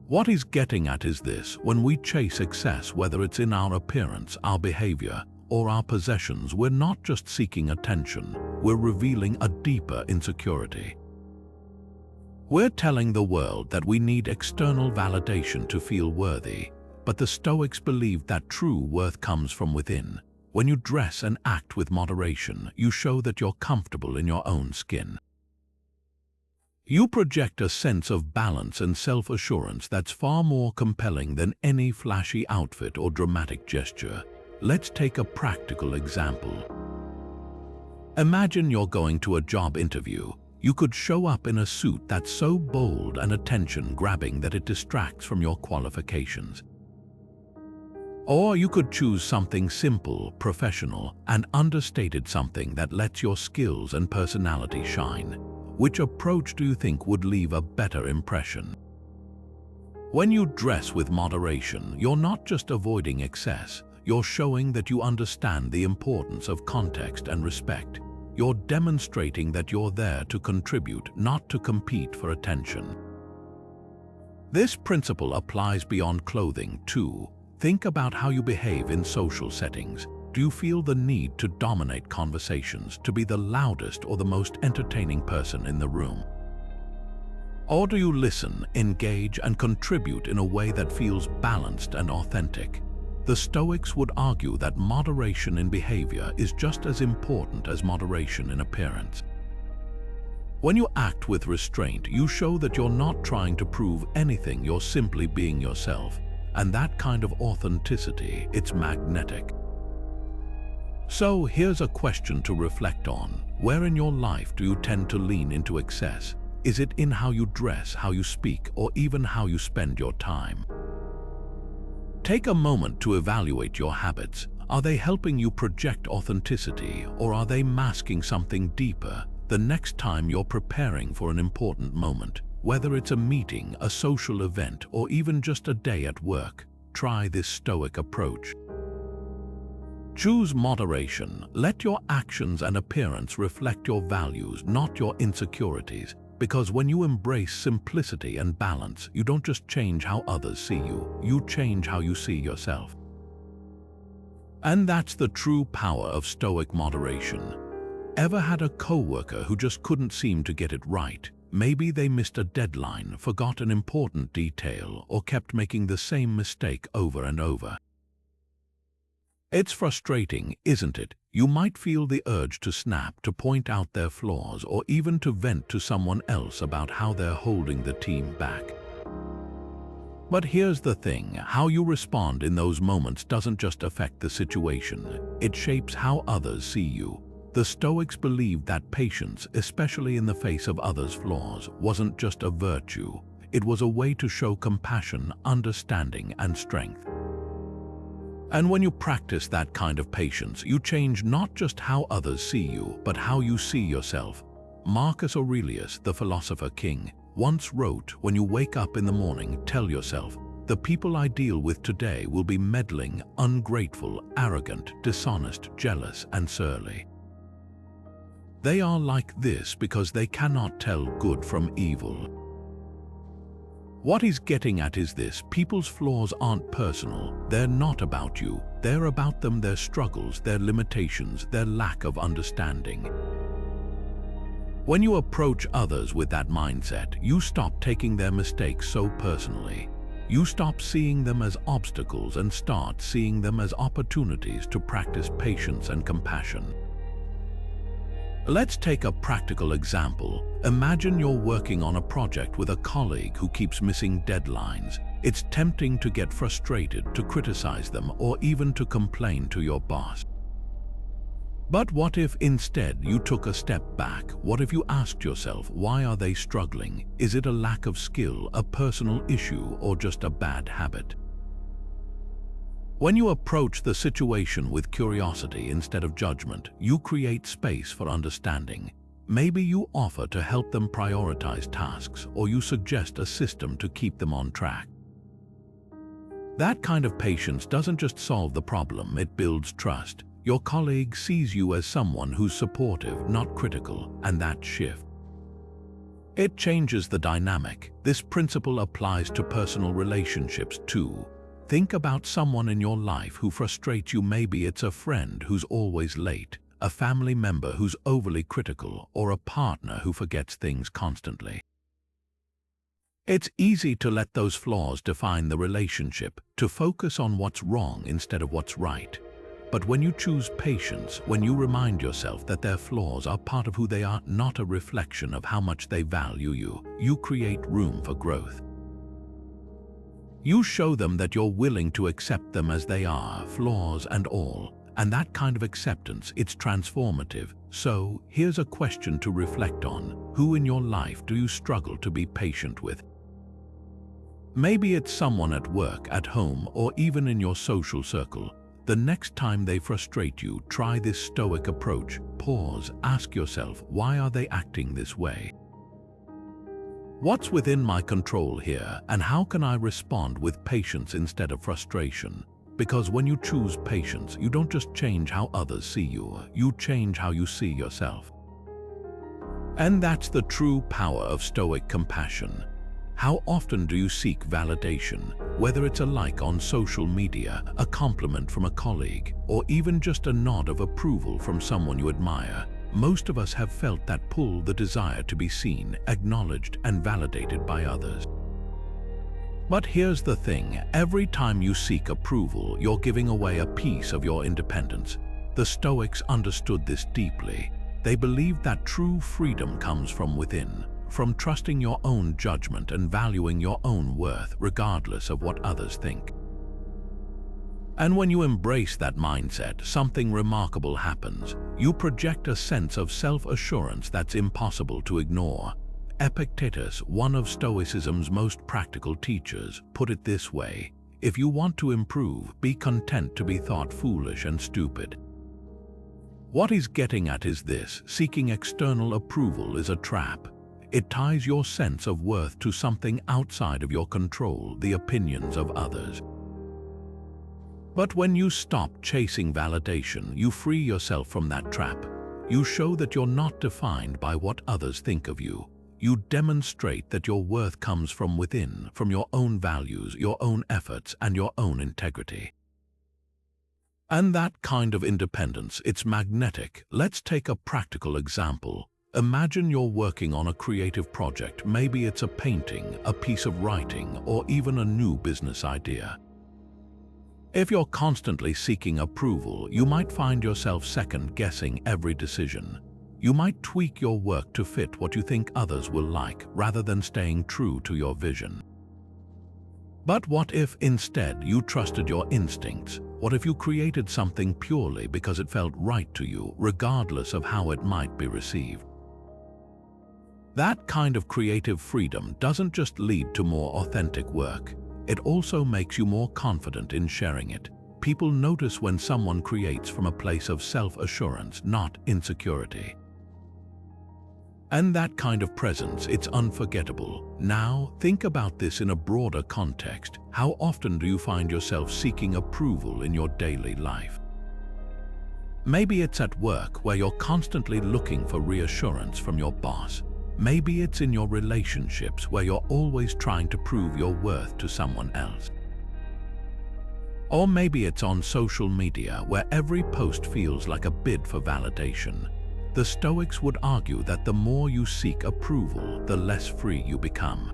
What he's getting at is this: when we chase excess, whether it's in our appearance, our behavior, or our possessions, we're not just seeking attention, we're revealing a deeper insecurity. We're telling the world that we need external validation to feel worthy, but the Stoics believed that true worth comes from within. When you dress and act with moderation, you show that you're comfortable in your own skin. You project a sense of balance and self-assurance that's far more compelling than any flashy outfit or dramatic gesture. Let's take a practical example. Imagine you're going to a job interview. You could show up in a suit that's so bold and attention-grabbing that it distracts from your qualifications. Or you could choose something simple, professional, and understated, something that lets your skills and personality shine. Which approach do you think would leave a better impression? When you dress with moderation, you're not just avoiding excess, you're showing that you understand the importance of context and respect. You're demonstrating that you're there to contribute, not to compete for attention. This principle applies beyond clothing too. Think about how you behave in social settings. Do you feel the need to dominate conversations, to be the loudest or the most entertaining person in the room? Or do you listen, engage, and contribute in a way that feels balanced and authentic? The Stoics would argue that moderation in behavior is just as important as moderation in appearance. When you act with restraint, you show that you're not trying to prove anything, you're simply being yourself. And that kind of authenticity, it's magnetic. So here's a question to reflect on. Where in your life do you tend to lean into excess? Is it in how you dress, how you speak, or even how you spend your time? Take a moment to evaluate your habits. Are they helping you project authenticity, or are they masking something deeper? The next time you're preparing for an important moment, whether it's a meeting, a social event, or even just a day at work, try this Stoic approach. Choose moderation. Let your actions and appearance reflect your values, not your insecurities. Because when you embrace simplicity and balance, you don't just change how others see you, you change how you see yourself. And that's the true power of Stoic moderation. Ever had a coworker who just couldn't seem to get it right? Maybe they missed a deadline, forgot an important detail, or kept making the same mistake over and over. It's frustrating, isn't it? You might feel the urge to snap, to point out their flaws, or even to vent to someone else about how they're holding the team back. But here's the thing, how you respond in those moments doesn't just affect the situation, it shapes how others see you. The Stoics believed that patience, especially in the face of others' flaws, wasn't just a virtue, it was a way to show compassion, understanding, and strength. And when you practice that kind of patience, you change not just how others see you, but how you see yourself. Marcus Aurelius, the philosopher king, once wrote, "When you wake up in the morning, tell yourself, the people I deal with today will be meddling, ungrateful, arrogant, dishonest, jealous, and surly. They are like this because they cannot tell good from evil." What he's getting at is this: people's flaws aren't personal, they're not about you, they're about them, their struggles, their limitations, their lack of understanding. When you approach others with that mindset, you stop taking their mistakes so personally. You stop seeing them as obstacles and start seeing them as opportunities to practice patience and compassion. Let's take a practical example. Imagine you're working on a project with a colleague who keeps missing deadlines. It's tempting to get frustrated, to criticize them, or even to complain to your boss. But what if instead you took a step back? What if you asked yourself, why are they struggling? Is it a lack of skill, a personal issue, or just a bad habit? When you approach the situation with curiosity instead of judgment, you create space for understanding. Maybe you offer to help them prioritize tasks, or you suggest a system to keep them on track. That kind of patience doesn't just solve the problem, it builds trust. Your colleague sees you as someone who's supportive, not critical, and that shift, it changes the dynamic. This principle applies to personal relationships too. Think about someone in your life who frustrates you. Maybe it's a friend who's always late, a family member who's overly critical, or a partner who forgets things constantly. It's easy to let those flaws define the relationship, to focus on what's wrong instead of what's right. But when you choose patience, when you remind yourself that their flaws are part of who they are, not a reflection of how much they value you, you create room for growth. You show them that you're willing to accept them as they are, flaws and all. And that kind of acceptance, it's transformative. So, here's a question to reflect on. Who in your life do you struggle to be patient with? Maybe it's someone at work, at home, or even in your social circle. The next time they frustrate you, try this Stoic approach. Pause, ask yourself, why are they acting this way? What's within my control here, and how can I respond with patience instead of frustration? Because when you choose patience, you don't just change how others see you, you change how you see yourself. And that's the true power of Stoic compassion. How often do you seek validation, whether it's a like on social media, a compliment from a colleague, or even just a nod of approval from someone you admire? Most of us have felt that pull, the desire to be seen, acknowledged, and validated by others. But here's the thing, every time you seek approval, you're giving away a piece of your independence. The Stoics understood this deeply. They believed that true freedom comes from within, from trusting your own judgment and valuing your own worth, regardless of what others think. And when you embrace that mindset, something remarkable happens. You project a sense of self-assurance that's impossible to ignore. Epictetus, one of Stoicism's most practical teachers, put it this way: if you want to improve, be content to be thought foolish and stupid. What he's getting at is this: seeking external approval is a trap. It ties your sense of worth to something outside of your control, the opinions of others. But when you stop chasing validation, you free yourself from that trap. You show that you're not defined by what others think of you. You demonstrate that your worth comes from within, from your own values, your own efforts, and your own integrity. And that kind of independence, it's magnetic. Let's take a practical example. Imagine you're working on a creative project. Maybe it's a painting, a piece of writing, or even a new business idea. If you're constantly seeking approval, you might find yourself second-guessing every decision. You might tweak your work to fit what you think others will like, rather than staying true to your vision. But what if instead you trusted your instincts? What if you created something purely because it felt right to you, regardless of how it might be received? That kind of creative freedom doesn't just lead to more authentic work. It also makes you more confident in sharing it. People notice when someone creates from a place of self-assurance, not insecurity. And that kind of presence, it's unforgettable. Now, think about this in a broader context. How often do you find yourself seeking approval in your daily life? Maybe it's at work, where you're constantly looking for reassurance from your boss. Maybe it's in your relationships, where you're always trying to prove your worth to someone else. Or maybe it's on social media, where every post feels like a bid for validation. The Stoics would argue that the more you seek approval, the less free you become.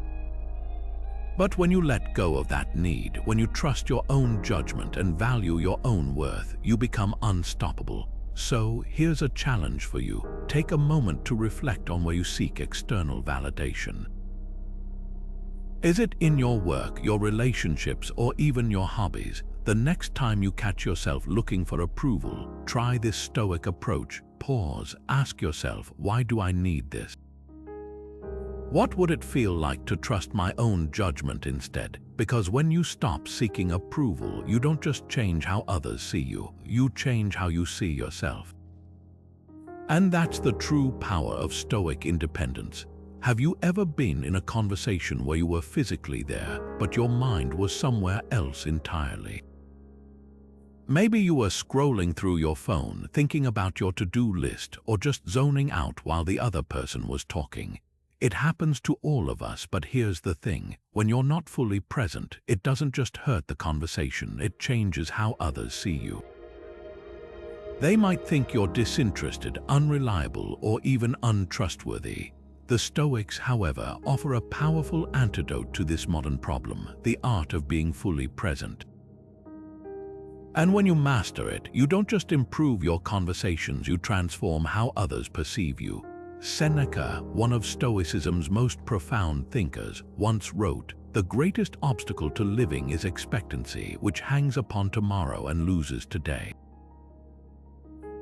But when you let go of that need, when you trust your own judgment and value your own worth, you become unstoppable. So, here's a challenge for you. Take a moment to reflect on where you seek external validation. Is it in your work, your relationships, or even your hobbies? The next time you catch yourself looking for approval, try this Stoic approach. Pause, ask yourself, why do I need this? What would it feel like to trust my own judgment instead? Because when you stop seeking approval, you don't just change how others see you, you change how you see yourself. And that's the true power of Stoic independence. Have you ever been in a conversation where you were physically there, but your mind was somewhere else entirely? Maybe you were scrolling through your phone, thinking about your to-do list, or just zoning out while the other person was talking. It happens to all of us, but here's the thing. When you're not fully present, it doesn't just hurt the conversation, it changes how others see you. They might think you're disinterested, unreliable, or even untrustworthy. The Stoics, however, offer a powerful antidote to this modern problem, the art of being fully present. And when you master it, you don't just improve your conversations, you transform how others perceive you. Seneca, one of Stoicism's most profound thinkers, once wrote, "The greatest obstacle to living is expectancy, which hangs upon tomorrow and loses today."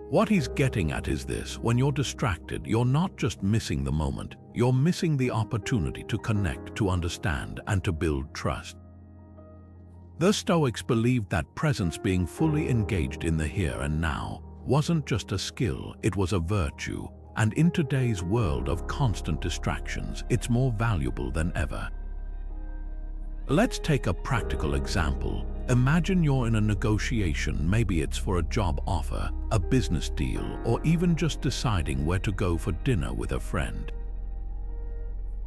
What he's getting at is this: when you're distracted, you're not just missing the moment, you're missing the opportunity to connect, to understand, and to build trust. The Stoics believed that presence, being fully engaged in the here and now, wasn't just a skill, it was a virtue. And in today's world of constant distractions, it's more valuable than ever. Let's take a practical example. Imagine you're in a negotiation, maybe it's for a job offer, a business deal, or even just deciding where to go for dinner with a friend.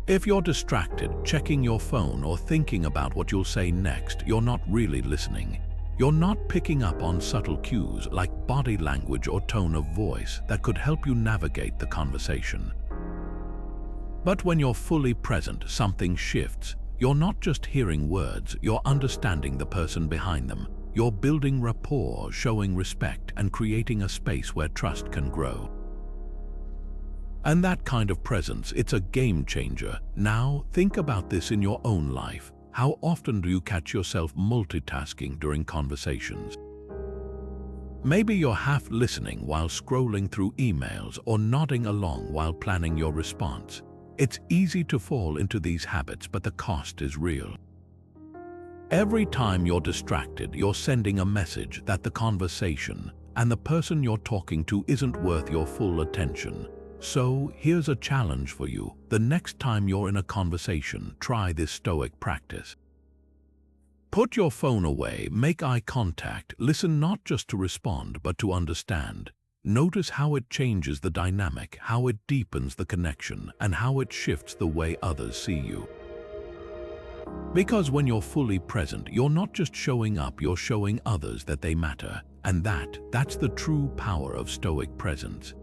If you're distracted, checking your phone or thinking about what you'll say next, you're not really listening. You're not picking up on subtle cues like body language or tone of voice that could help you navigate the conversation. But when you're fully present, something shifts. You're not just hearing words, you're understanding the person behind them. You're building rapport, showing respect, and creating a space where trust can grow. And that kind of presence, it's a game changer. Now, think about this in your own life. How often do you catch yourself multitasking during conversations? Maybe you're half listening while scrolling through emails or nodding along while planning your response. It's easy to fall into these habits, but the cost is real. Every time you're distracted, you're sending a message that the conversation and the person you're talking to isn't worth your full attention. So, here's a challenge for you. The next time you're in a conversation, try this Stoic practice. Put your phone away, make eye contact, listen not just to respond, but to understand. Notice how it changes the dynamic, how it deepens the connection, and how it shifts the way others see you. Because when you're fully present, you're not just showing up, you're showing others that they matter. And that's the true power of Stoic presence.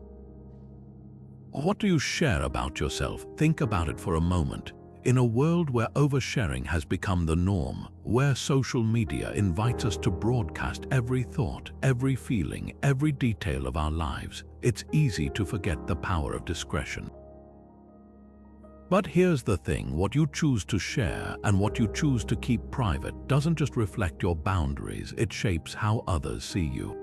What do you share about yourself? Think about it for a moment. In a world where oversharing has become the norm, where social media invites us to broadcast every thought, every feeling, every detail of our lives, it's easy to forget the power of discretion. But here's the thing, what you choose to share and what you choose to keep private doesn't just reflect your boundaries, it shapes how others see you.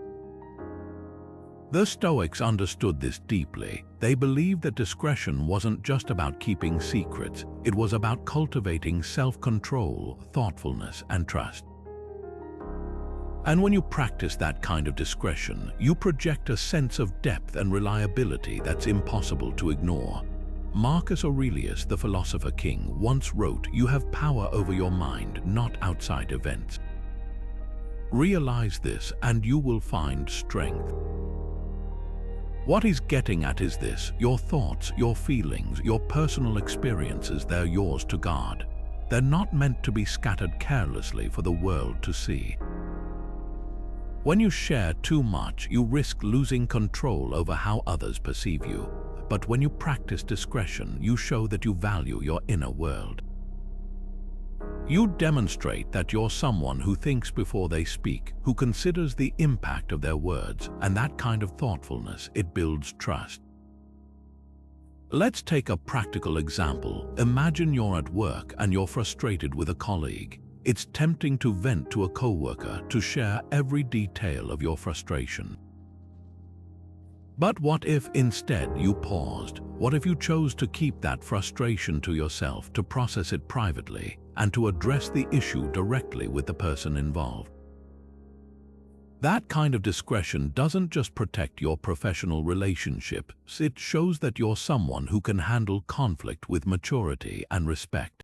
The Stoics understood this deeply. They believed that discretion wasn't just about keeping secrets, it was about cultivating self-control, thoughtfulness, and trust. And when you practice that kind of discretion, you project a sense of depth and reliability that's impossible to ignore. Marcus Aurelius, the philosopher king, once wrote, "You have power over your mind, not outside events." Realize this and you will find strength. What he's getting at is this: your thoughts, your feelings, your personal experiences, they're yours to guard. They're not meant to be scattered carelessly for the world to see. When you share too much, you risk losing control over how others perceive you. But when you practice discretion, you show that you value your inner world. You demonstrate that you're someone who thinks before they speak, who considers the impact of their words, and that kind of thoughtfulness, it builds trust. Let's take a practical example. Imagine you're at work and you're frustrated with a colleague. It's tempting to vent to a coworker, to share every detail of your frustration. But what if instead you paused? What if you chose to keep that frustration to yourself, to process it privately, and to address the issue directly with the person involved? That kind of discretion doesn't just protect your professional relationships, it shows that you're someone who can handle conflict with maturity and respect.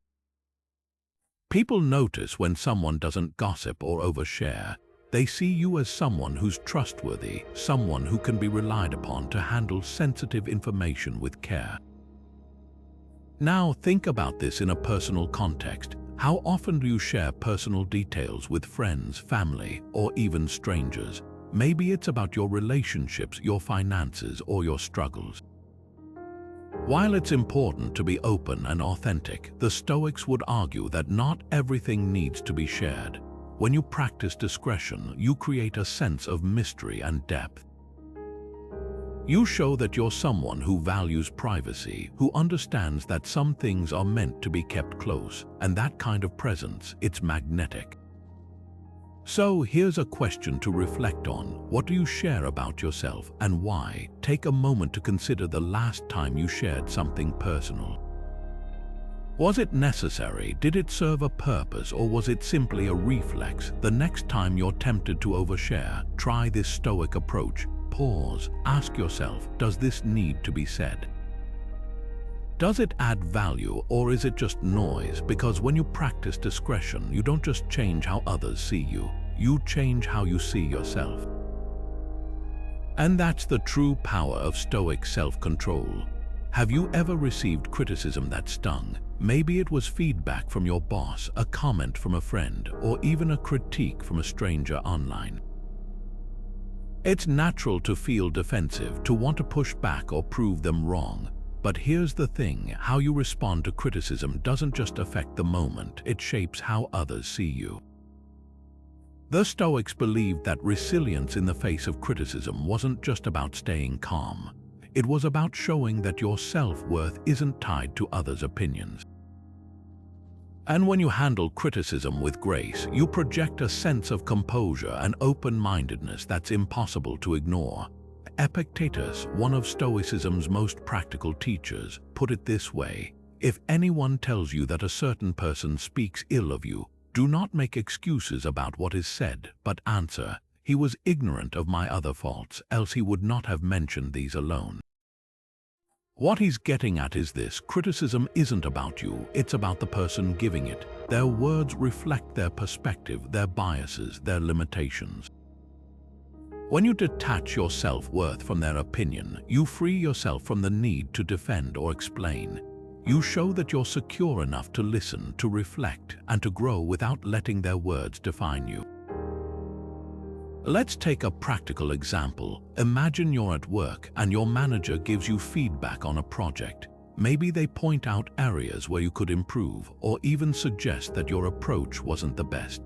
People notice when someone doesn't gossip or overshare. They see you as someone who's trustworthy, someone who can be relied upon to handle sensitive information with care. Now think about this in a personal context. How often do you share personal details with friends, family, or even strangers? Maybe it's about your relationships, your finances, or your struggles. While it's important to be open and authentic, the Stoics would argue that not everything needs to be shared. When you practice discretion, you create a sense of mystery and depth. You show that you're someone who values privacy, who understands that some things are meant to be kept close, and that kind of presence, it's magnetic. So here's a question to reflect on. What do you share about yourself and why? Take a moment to consider the last time you shared something personal. Was it necessary? Did it serve a purpose, or was it simply a reflex? The next time you're tempted to overshare, try this Stoic approach. Pause, ask yourself, does this need to be said? Does it add value, or is it just noise? Because when you practice discretion, you don't just change how others see you, you change how you see yourself. And that's the true power of Stoic self-control. Have you ever received criticism that stung? Maybe it was feedback from your boss, a comment from a friend, or even a critique from a stranger online. It's natural to feel defensive, to want to push back or prove them wrong. But here's the thing, how you respond to criticism doesn't just affect the moment, it shapes how others see you. The Stoics believed that resilience in the face of criticism wasn't just about staying calm. It was about showing that your self-worth isn't tied to others' opinions. And when you handle criticism with grace, you project a sense of composure and open-mindedness that's impossible to ignore. Epictetus, one of Stoicism's most practical teachers, put it this way: if anyone tells you that a certain person speaks ill of you, do not make excuses about what is said, but answer, "He was ignorant of my other faults, else he would not have mentioned these alone." What he's getting at is this: criticism isn't about you, it's about the person giving it. Their words reflect their perspective, their biases, their limitations. When you detach your self-worth from their opinion, you free yourself from the need to defend or explain. You show that you're secure enough to listen, to reflect, and to grow without letting their words define you. Let's take a practical example. Imagine you're at work and your manager gives you feedback on a project. Maybe they point out areas where you could improve, or even suggest that your approach wasn't the best.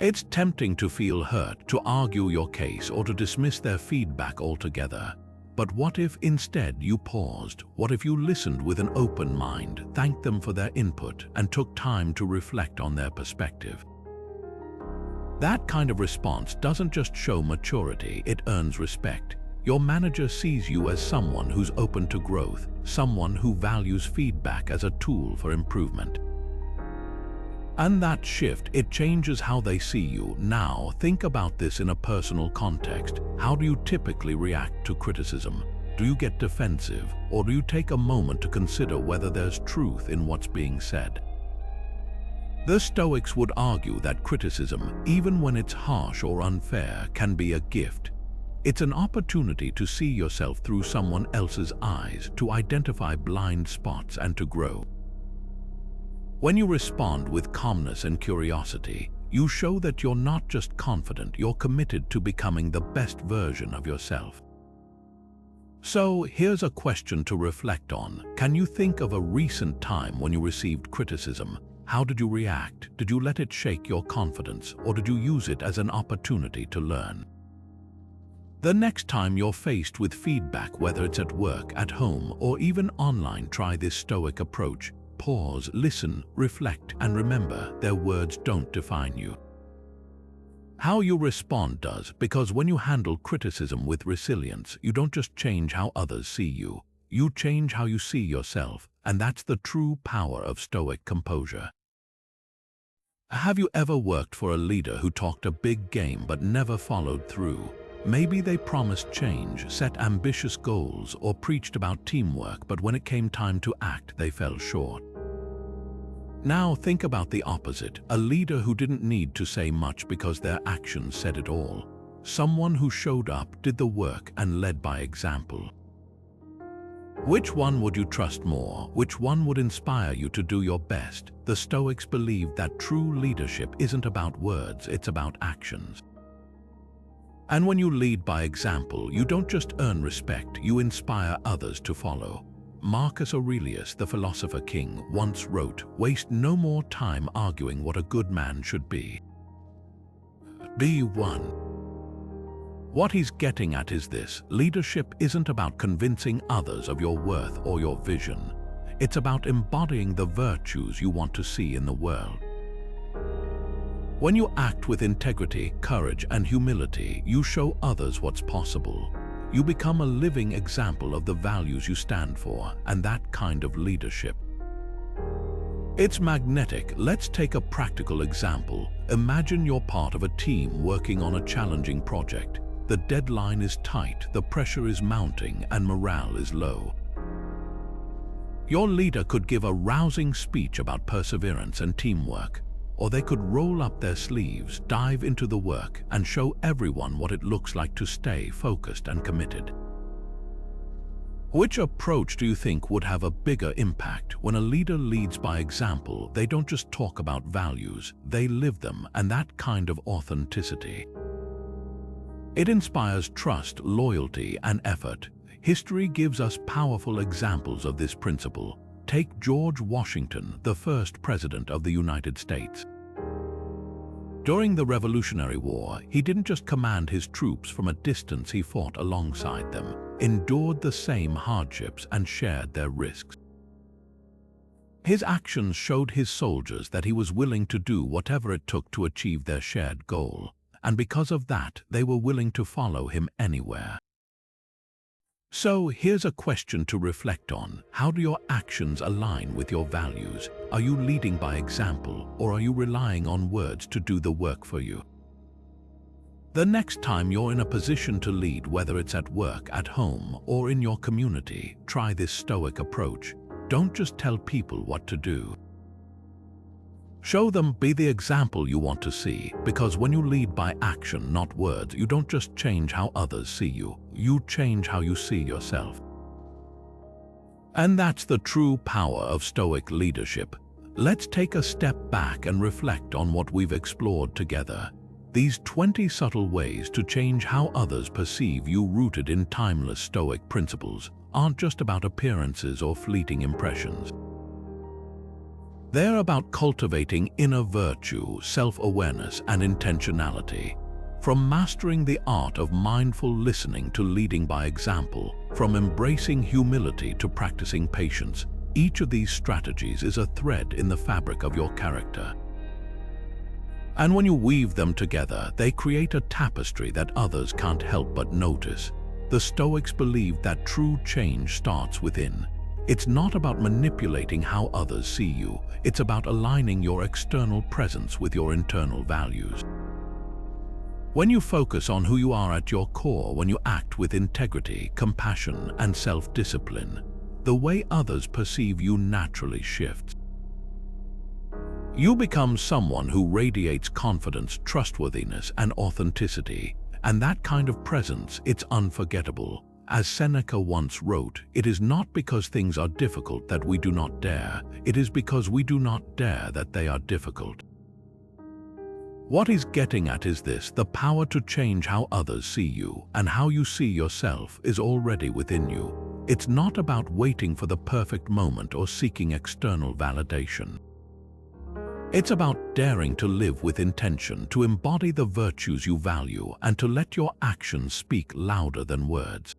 It's tempting to feel hurt, to argue your case, or to dismiss their feedback altogether. But what if instead you paused? What if you listened with an open mind, thanked them for their input, and took time to reflect on their perspective? That kind of response doesn't just show maturity, it earns respect. Your manager sees you as someone who's open to growth, someone who values feedback as a tool for improvement. And that shift, it changes how they see you. Now, think about this in a personal context. How do you typically react to criticism? Do you get defensive, or do you take a moment to consider whether there's truth in what's being said? The Stoics would argue that criticism, even when it's harsh or unfair, can be a gift. It's an opportunity to see yourself through someone else's eyes, to identify blind spots, and to grow. When you respond with calmness and curiosity, you show that you're not just confident, you're committed to becoming the best version of yourself. So, here's a question to reflect on. Can you think of a recent time when you received criticism? How did you react? Did you let it shake your confidence, or did you use it as an opportunity to learn? The next time you're faced with feedback, whether it's at work, at home, or even online, try this Stoic approach. Pause, listen, reflect, and remember, their words don't define you. How you respond does, because when you handle criticism with resilience, you don't just change how others see you, you change how you see yourself, and that's the true power of Stoic composure. Have you ever worked for a leader who talked a big game but never followed through? Maybe they promised change, set ambitious goals, or preached about teamwork, but when it came time to act, they fell short. Now think about the opposite, a leader who didn't need to say much because their actions said it all. Someone who showed up, did the work, and led by example. Which one would you trust more? Which one would inspire you to do your best? The Stoics believed that true leadership isn't about words, it's about actions. And when you lead by example, you don't just earn respect, you inspire others to follow. Marcus Aurelius, the philosopher king, once wrote, "Waste no more time arguing what a good man should be. Be one." What he's getting at is this: leadership isn't about convincing others of your worth or your vision. It's about embodying the virtues you want to see in the world. When you act with integrity, courage, and humility, you show others what's possible. You become a living example of the values you stand for, and that kind of leadership. It's magnetic. Let's take a practical example. Imagine you're part of a team working on a challenging project. The deadline is tight, the pressure is mounting, and morale is low. Your leader could give a rousing speech about perseverance and teamwork, or they could roll up their sleeves, dive into the work, and show everyone what it looks like to stay focused and committed. Which approach do you think would have a bigger impact? When a leader leads by example, they don't just talk about values, they live them, and that kind of authenticity. It inspires trust, loyalty, and effort. History gives us powerful examples of this principle. Take George Washington, the first president of the United States. During the Revolutionary War, he didn't just command his troops from a distance, he fought alongside them, endured the same hardships, and shared their risks. His actions showed his soldiers that he was willing to do whatever it took to achieve their shared goal, and because of that, they were willing to follow him anywhere. So here's a question to reflect on. How do your actions align with your values? Are you leading by example, or are you relying on words to do the work for you? The next time you're in a position to lead, whether it's at work, at home, or in your community, try this Stoic approach. Don't just tell people what to do. Show them, be the example you want to see, because when you lead by action, not words, you don't just change how others see you, you change how you see yourself. And that's the true power of Stoic leadership. Let's take a step back and reflect on what we've explored together. These 20 subtle ways to change how others perceive you, rooted in timeless Stoic principles, aren't just about appearances or fleeting impressions. They're about cultivating inner virtue, self-awareness, and intentionality. From mastering the art of mindful listening to leading by example, from embracing humility to practicing patience, each of these strategies is a thread in the fabric of your character. And when you weave them together, they create a tapestry that others can't help but notice. The Stoics believed that true change starts within. It's not about manipulating how others see you, it's about aligning your external presence with your internal values. When you focus on who you are at your core, when you act with integrity, compassion, and self-discipline, the way others perceive you naturally shifts. You become someone who radiates confidence, trustworthiness, and authenticity, and that kind of presence, it's unforgettable. As Seneca once wrote, it is not because things are difficult that we do not dare, it is because we do not dare that they are difficult. What he's getting at is this: the power to change how others see you and how you see yourself is already within you. It's not about waiting for the perfect moment or seeking external validation. It's about daring to live with intention, to embody the virtues you value, and to let your actions speak louder than words.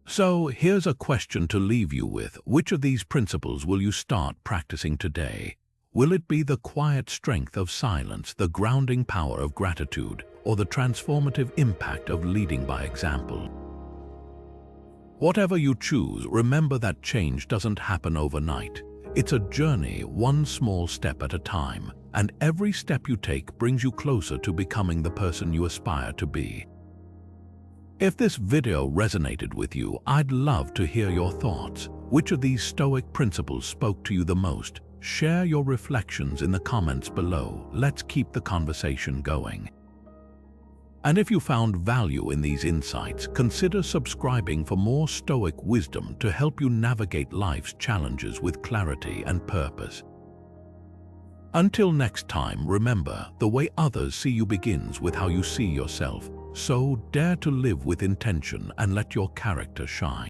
So, here's a question to leave you with. Which of these principles will you start practicing today? Will it be the quiet strength of silence, the grounding power of gratitude, or the transformative impact of leading by example? Whatever you choose, remember that change doesn't happen overnight. It's a journey, one small step at a time, and every step you take brings you closer to becoming the person you aspire to be. If this video resonated with you, I'd love to hear your thoughts. Which of these Stoic principles spoke to you the most? Share your reflections in the comments below. Let's keep the conversation going. And if you found value in these insights, consider subscribing for more Stoic wisdom to help you navigate life's challenges with clarity and purpose. Until next time, remember, the way others see you begins with how you see yourself. So dare to live with intention and let your character shine.